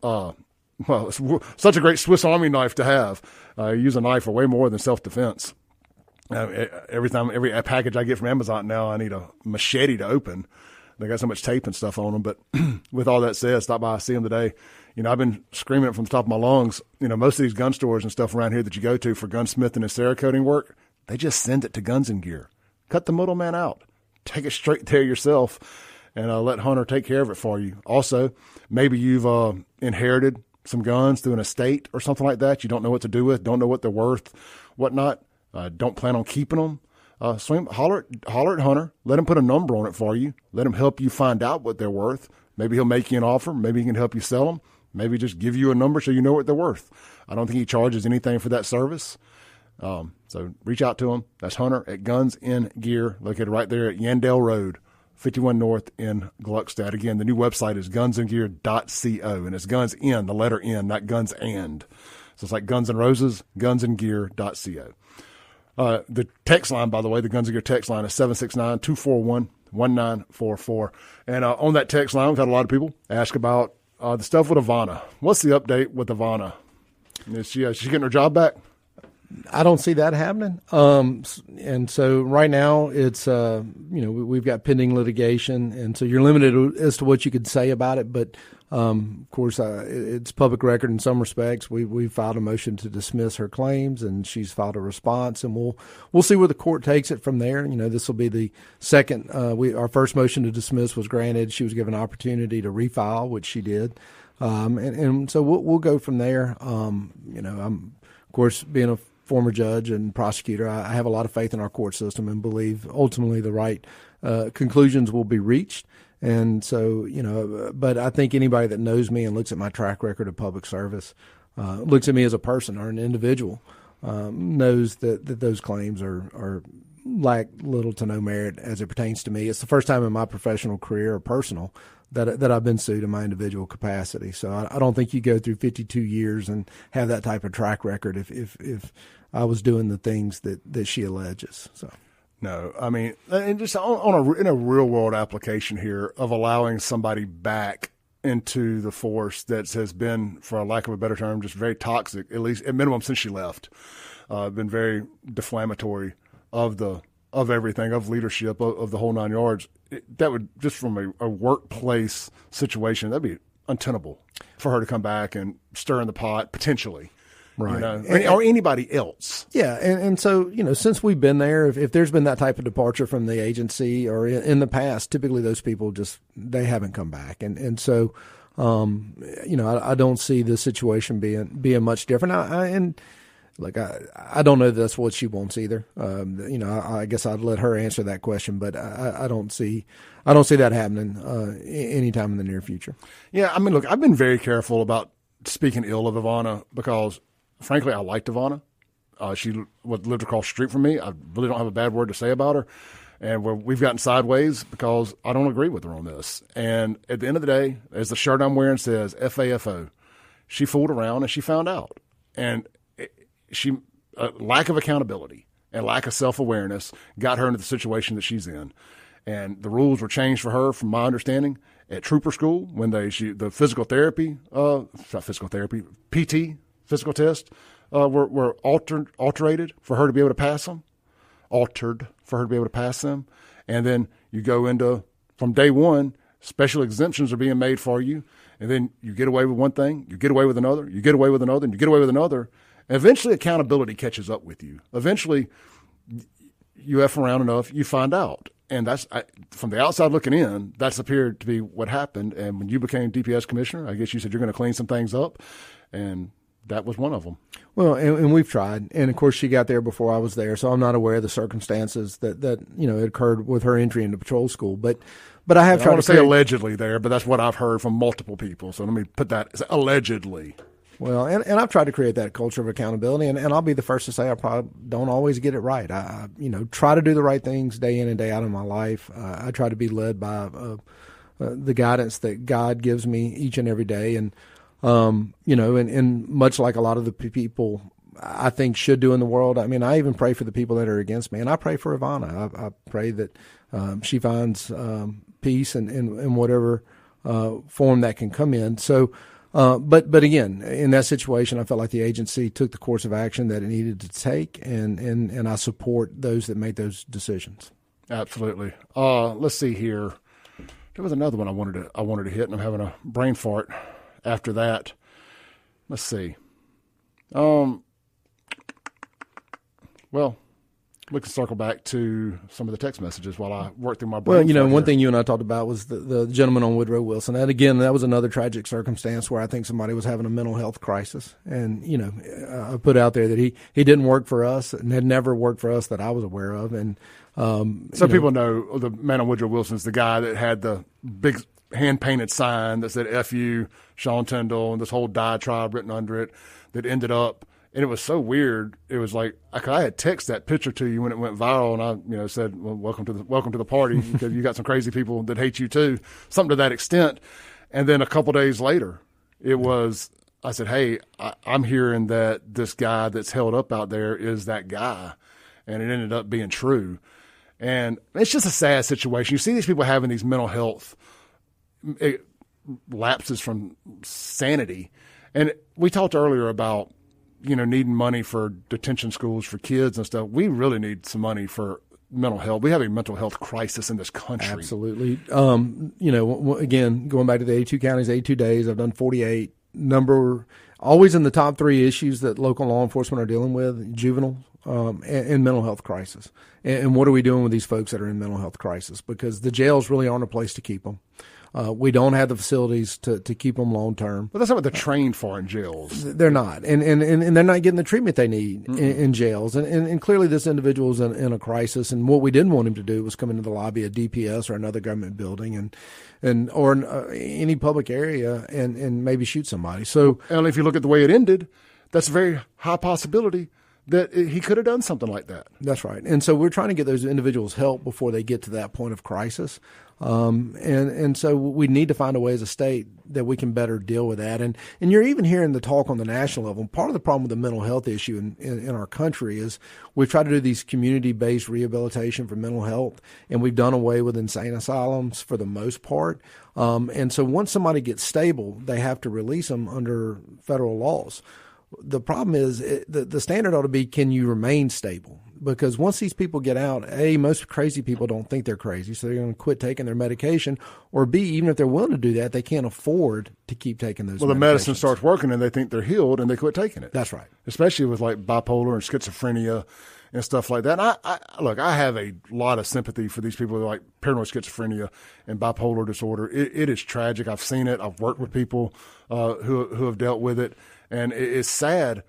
such a great Swiss Army knife to have. You use a knife for way more than self-defense. Every package I get from Amazon now, I need a machete to open. They got so much tape and stuff on them. But with all that said, stop by, see them today. You know, I've been screaming it from the top of my lungs. You know, most of these gun stores and stuff around here that you go to for gunsmithing and Cerakoting work, they just send it to Guns and Gear. Cut the middleman out. Take it straight there yourself and let Hunter take care of it for you. Also, maybe you've inherited some guns through an estate or something like that. You don't know what to do with, don't know what they're worth, whatnot. Don't plan on keeping them. Holler at Hunter. Let him put a number on it for you. Let him help you find out what they're worth. Maybe he'll make you an offer. Maybe he can help you sell them. Maybe just give you a number so you know what they're worth. I don't think he charges anything for that service. So reach out to him. That's Hunter at Guns in Gear, located right there at Yandell Road, 51 North in Gluckstadt. Again, the new website is gunsandgear.co, and it's guns in, the letter N, not guns and. So it's like Guns N' Roses, gunsandgear.co. The text line, by the way, the Guns and Gear text line is 769-241-1944. And on that text line, we've had a lot of people ask about the stuff with Ivana. What's the update with Ivana? Is she getting her job back? I don't see that happening. And so right now it's, we've got pending litigation, and so you're limited as to what you could say about it. But, of course, it's public record in some respects. We filed a motion to dismiss her claims, and she's filed a response, and we'll see where the court takes it from there. You know, this will be the second. Our first motion to dismiss was granted. She was given an opportunity to refile, which she did. And so we'll go from there. I'm, of course, being a former judge and prosecutor, I have a lot of faith in our court system and believe ultimately the right conclusions will be reached. And so, but I think anybody that knows me and looks at my track record of public service, looks at me as a person or an individual, knows that those claims are lack little to no merit as it pertains to me. It's the first time in my professional career or personal that I've been sued in my individual capacity. So I don't think you go through 52 years and have that type of track record if I was doing the things that she alleges. So. No, I mean, and just in a real world application here of allowing somebody back into the force that has been, for a lack of a better term, just very toxic, at least at minimum since she left, been very deflammatory of everything, of leadership, of the whole 9 yards. That would, just from a workplace situation, that'd be untenable for her to come back and stir in the pot potentially. Right. Or anybody else. Yeah. And so, since we've been there, if there's been that type of departure from the agency or in the past, typically those people they haven't come back. And so, I don't see the situation being much different. I don't know that's what she wants either. I guess I'd let her answer that question, but I don't see that happening anytime in the near future. Yeah. I mean, look, I've been very careful about speaking ill of Ivana because, frankly, I liked Ivana. She lived across the street from me. I really don't have a bad word to say about her. And we've gotten sideways because I don't agree with her on this. And at the end of the day, as the shirt I'm wearing says, FAFO, she fooled around and she found out. And lack of accountability and lack of self-awareness got her into the situation that she's in. And the rules were changed for her, from my understanding, at trooper school when the physical therapy, PT, physical tests were alterated for her to be able to pass them. Altered for her to be able to pass them. And then you go into, from day one, Special exemptions are being made for you, and then you get away with one thing, you get away with another, you get away with another, and you get away with another. And eventually accountability catches up with you. Eventually you F around enough, you find out. And that's, from the outside looking in, that's appeared to be what happened. And when you became DPS commissioner, I guess you said you're going to clean some things up, and that was one of them. Well, and we've tried. And, of course, she got there before I was there, so I'm not aware of the circumstances that it occurred with her entry into patrol school. But I have tried to say allegedly there, but that's what I've heard from multiple people. So let me put that as allegedly. Well, and I've tried to create that culture of accountability, and I'll be the first to say I probably don't always get it right. I try to do the right things day in and day out in my life. I try to be led by the guidance that God gives me each and every day, and and much like a lot of the people I think should do in the world. I mean, I even pray for the people that are against me, and I pray for Ivana. I pray that she finds peace in whatever form that can come in. So. But again, in that situation, I felt like the agency took the course of action that it needed to take, and I support those that make those decisions. Absolutely. Let's see here. There was another one I wanted to hit, and I'm having a brain fart after that. Let's see. Well, we can circle back to some of the text messages while I work through my brain. Well, one thing you and I talked about was the gentleman on Woodrow Wilson. And again, that was another tragic circumstance where I think somebody was having a mental health crisis. And, I put out there that he didn't work for us and had never worked for us that I was aware of. And some people know the man on Woodrow Wilson is the guy that had the big hand-painted sign that said, F you, Sean Tyndall, and this whole diatribe written under it that ended up. And it was so weird. It was like I had texted that picture to you when it went viral, and I said, "Well, welcome to the party because you got some crazy people that hate you too," something to that extent. And then a couple days later, I said, "Hey, I'm hearing that this guy that's held up out there is that guy," and it ended up being true. And it's just a sad situation. You see these people having these mental health lapses from sanity, and we talked earlier about. Needing money for detention schools for kids and stuff. We really need some money for mental health. We have a mental health crisis in this country. Absolutely. Again, going back to the 82 counties, 82 days, I've done 48. Number always in the top 3 issues that local law enforcement are dealing with: juvenile and mental health crisis. And what are we doing with these folks that are in mental health crisis? Because the jails really aren't a place to keep them. We don't have the facilities to keep them long term. But that's not what they're trained for in jails. They're not, and they're not getting the treatment they need in jails. And clearly, this individual is in a crisis. And what we didn't want him to do was come into the lobby of DPS or another government building or any public area and maybe shoot somebody. So, and if you look at the way it ended, that's a very high possibility that he could have done something like that. That's right. And so we're trying to get those individuals help before they get to that point of crisis. And so we need to find a way as a state that we can better deal with that. And you're even hearing the talk on the national level. Part of the problem with the mental health issue in our country is we've tried to do these community-based rehabilitation for mental health, and we've done away with insane asylums for the most part. And so once somebody gets stable, they have to release them under federal laws. The problem is the standard ought to be, can you remain stable? Because once these people get out, A, most crazy people don't think they're crazy, so they're going to quit taking their medication. Or B, even if they're willing to do that, they can't afford to keep taking those medications. Well, the medicine starts working and they think they're healed and they quit taking it. That's right. Especially with like bipolar and schizophrenia and stuff like that. And I have a lot of sympathy for these people who are like paranoid schizophrenia and bipolar disorder. It is tragic. I've seen it. I've worked with people who have dealt with it. And it's sad,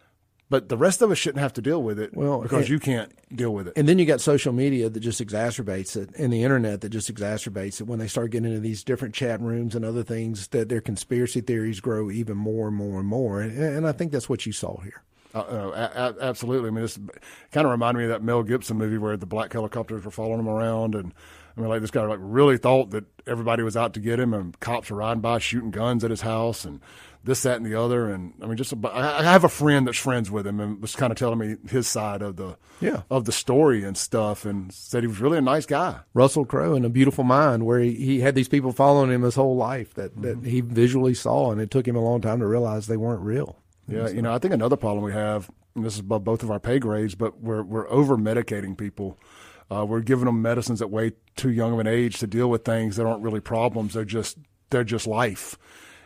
but the rest of us shouldn't have to deal with it because you can't deal with it. And then you got social media that just exacerbates it, and the internet that just exacerbates it when they start getting into these different chat rooms and other things, that their conspiracy theories grow even more and more and more. And I think that's what you saw here. Absolutely. I mean, this kind of reminded me of that Mel Gibson movie where the black helicopters were following him around, and I mean, like this guy like really thought that everybody was out to get him, and cops were riding by shooting guns at his house, and this, that, and the other. And I mean, I have a friend that's friends with him and was kind of telling me his side of the story and stuff, and said he was really a nice guy. Russell Crowe in A Beautiful Mind, where he had these people following him his whole life that he visually saw, and it took him a long time to realize they weren't real. Yeah, I think another problem we have, and this is above both of our pay grades, but we're over medicating people. We're giving them medicines at way too young of an age to deal with things that aren't really problems. They're just life.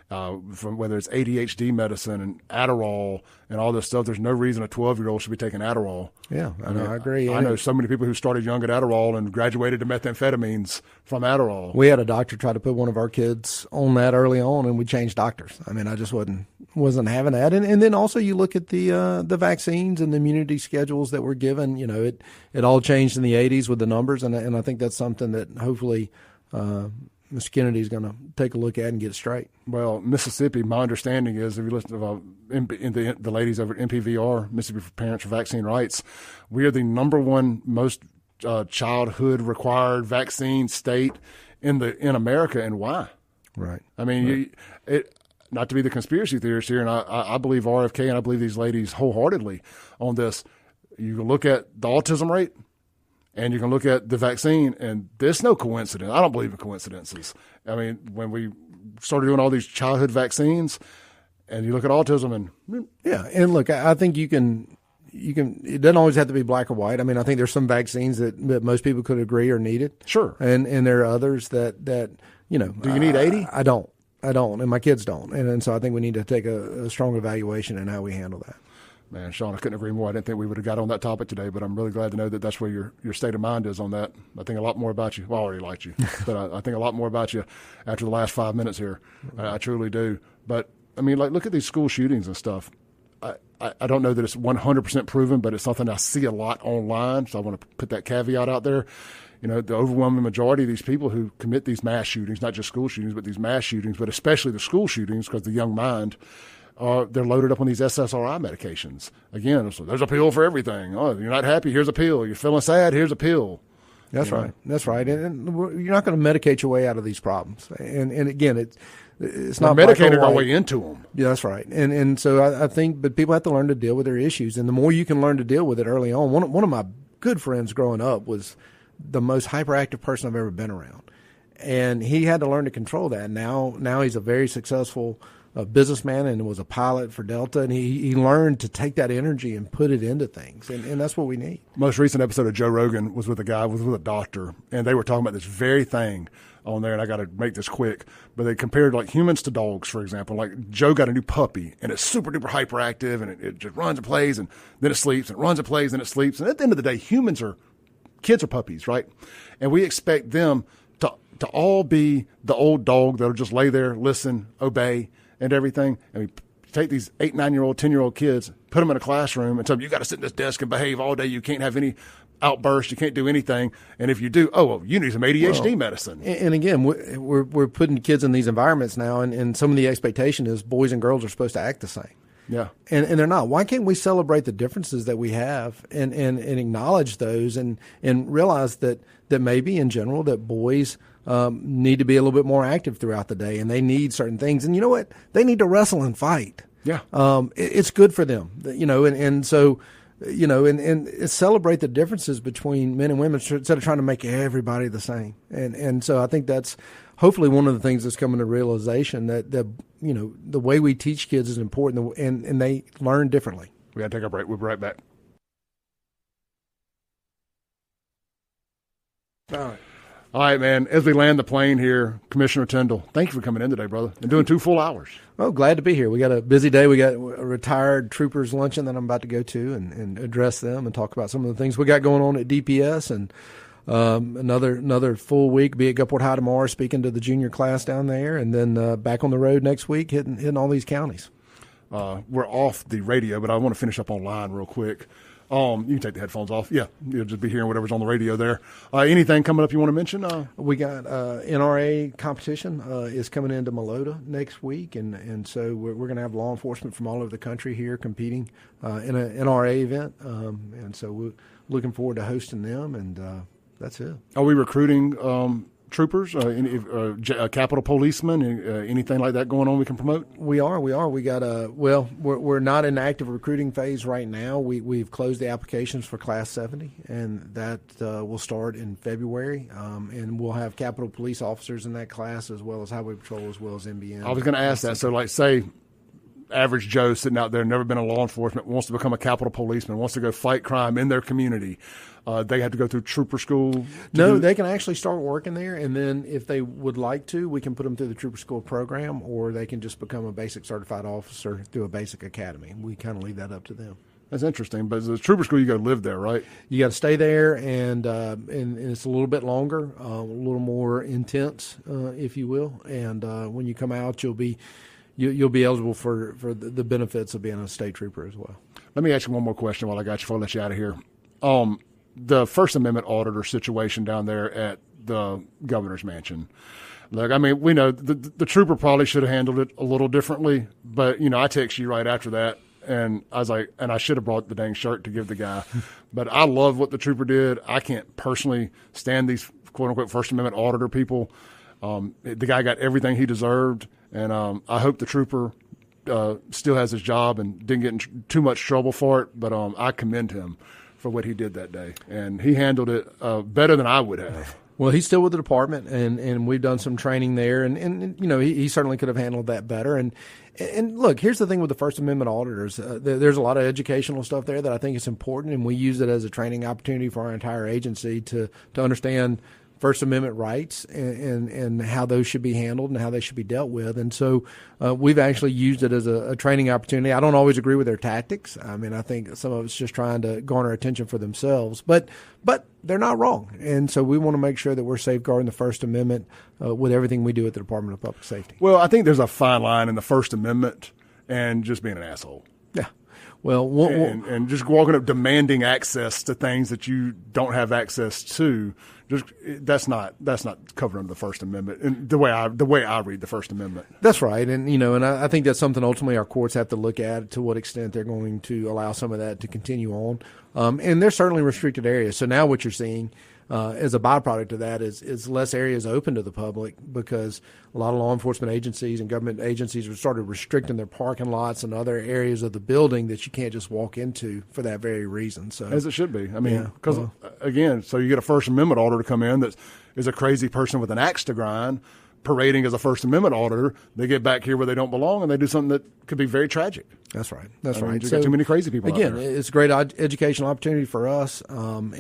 From whether it's ADHD medicine and Adderall and all this stuff, there's no reason a 12-year-old should be taking Adderall. Yeah, I agree. I know so many people who started young at Adderall and graduated to methamphetamines from Adderall. We had a doctor try to put one of our kids on that early on, and we changed doctors. I mean, I just wasn't having that. And then also you look at the vaccines and the immunity schedules that were given. You know, it all changed in the 80s with the numbers, and I think that's something that hopefully Mr. Kennedy's going to take a look at and get it straight. Well, Mississippi, my understanding is, if you listen to the ladies over at MPVR, Mississippi for Parents for Vaccine Rights, we are the number one most childhood required vaccine state in America. And why? Right. I mean, not to be the conspiracy theorist here, and I believe RFK and I believe these ladies wholeheartedly on this. You can look at the autism rate, and you can look at the vaccine, and there's no coincidence. I don't believe in coincidences. I mean, when we started doing all these childhood vaccines, and you look at autism, and yeah, and look, I think you can. It doesn't always have to be black or white. I mean, I think there's some vaccines that most people could agree are needed. Sure, and there are others that you know. Do you need 80? I don't, and my kids don't, and so I think we need to take a strong evaluation in how we handle that. Man, Sean, I couldn't agree more. I didn't think we would have got on that topic today, but I'm really glad to know that that's where your state of mind is on that. I think a lot more about you. Well, I already liked you, but I think a lot more about you after the last 5 minutes here. I truly do. But, I mean, like, look at these school shootings and stuff. I don't know that it's 100% proven, but it's something I see a lot online, so I want to put that caveat out there. You know, the overwhelming majority of these people who commit these mass shootings, not just school shootings, but these mass shootings, but especially the school shootings, because the young mind – they're loaded up on these SSRI medications. Again, so there's a pill for everything. Oh, you're not happy, here's a pill. You're feeling sad, here's a pill. That's right. That's right. And you're not going to medicate your way out of these problems. And again, it's not medicating our way into them. Yeah, that's right. And so I think, but people have to learn to deal with their issues. And the more you can learn to deal with it early on. One of my good friends growing up was the most hyperactive person I've ever been around. And he had to learn to control that. Now he's a very successful businessman and was a pilot for Delta, and he learned to take that energy and put it into things, and that's what we need. Most recent episode of Joe Rogan was with a doctor, and they were talking about this very thing on there, and I got to make this quick, but they compared like humans to dogs, for example. Like Joe got a new puppy, and it's super duper hyperactive, and it just runs and plays, and then it sleeps, and it runs and plays, and it sleeps, and at the end of the day, kids are puppies, right? And we expect them to all be the old dog that'll just lay there, listen, obey, and everything. And we take these 8, 9-year-old, 10-year-old kids, put them in a classroom, and tell them, you got to sit at this desk and behave all day. You can't have any outbursts. You can't do anything. And if you do, you need some ADHD medicine. And again, we're putting kids in these environments now, and some of the expectation is boys and girls are supposed to act the same. Yeah. And they're not. Why can't we celebrate the differences that we have and acknowledge those and realize that maybe in general that boys need to be a little bit more active throughout the day, and they need certain things. And you know what? They need to wrestle and fight. Yeah. It's good for them, you know, and so, you know, and celebrate the differences between men and women instead of trying to make everybody the same. And so I think that's hopefully one of the things that's coming to realization that you know, the way we teach kids is important, and they learn differently. We got to take a break. We'll be right back. All right, man. As we land the plane here, Commissioner Tindell, thank you for coming in today, brother, and doing 2 full hours. Well, glad to be here. We got a busy day. We got a retired troopers luncheon that I'm about to go to and address them and talk about some of the things we got going on at DPS, and another full week. Be at Gulfport High tomorrow, speaking to the junior class down there, and then back on the road next week, hitting all these counties. We're off the radio, but I want to finish up online real quick. You can take the headphones off. Yeah, you'll just be hearing whatever's on the radio there. Anything coming up you want to mention? We got NRA competition is coming into Malota next week, and so we're going to have law enforcement from all over the country here competing in an NRA event, and so we're looking forward to hosting them, and that's it. Are we recruiting troopers, Capitol policemen, anything like that going on we can promote? We are. We got we're not in active recruiting phase right now. We've closed the applications for Class 70, and that will start in February. And we'll have Capitol police officers in that class, as well as Highway Patrol, as well as MBN. I was going to ask that. So, like, say average Joe sitting out there, never been in law enforcement, wants to become a Capitol policeman, wants to go fight crime in their community, they have to go through trooper school? No, they can actually start working there, and then if they would like to, we can put them through the trooper school program, or they can just become a basic certified officer through a basic academy. We kind of leave that up to them. That's interesting. But as a trooper school, you got to live there, right? You got to stay there, and it's a little bit longer, a little more intense, if you will. And when you come out, you'll be eligible for the benefits of being a state trooper as well. Let me ask you one more question while I got you before I let you out of here. The First Amendment auditor situation down there at the governor's mansion. Look, I mean, we know the trooper probably should have handled it a little differently, but, I text you right after that, and I was like, and I should have brought the dang shirt to give the guy. But I love what the trooper did. I can't personally stand these quote-unquote First Amendment auditor people. The guy got everything he deserved, and I hope the trooper still has his job and didn't get in too much trouble for it, but I commend him for what he did that day, and he handled it better than I would have. Well, he's still with the department, and we've done some training there, and he certainly could have handled that better. And look, here's the thing with the First Amendment auditors. There's a lot of educational stuff there that I think is important, and we use it as a training opportunity for our entire agency to understand First Amendment rights and how those should be handled and how they should be dealt with. And so we've actually used it as a training opportunity. I don't always agree with their tactics. I mean, I think some of it's just trying to garner attention for themselves, but they're not wrong. And so we want to make sure that we're safeguarding the First Amendment with everything we do at the Department of Public Safety. Well, I think there's a fine line in the First Amendment and just being an asshole. Yeah. Well, and just walking up demanding access to things that you don't have access to. That's not covered under the First Amendment, and the way I read the First Amendment. That's right, and I think that's something ultimately our courts have to look at, to what extent they're going to allow some of that to continue on. And there's certainly restricted areas. So now what you're seeing as a byproduct of that is less areas open to the public, because a lot of law enforcement agencies and government agencies have started restricting their parking lots and other areas of the building that you can't just walk into for that very reason. So, as it should be. I mean, because again, so you get a First Amendment auditor to come in that is a crazy person with an axe to grind, parading as a First Amendment auditor. They get back here where they don't belong, and they do something that could be very tragic. That's right. That's right. You've got too many crazy people again, out there. It's a great educational opportunity for us, and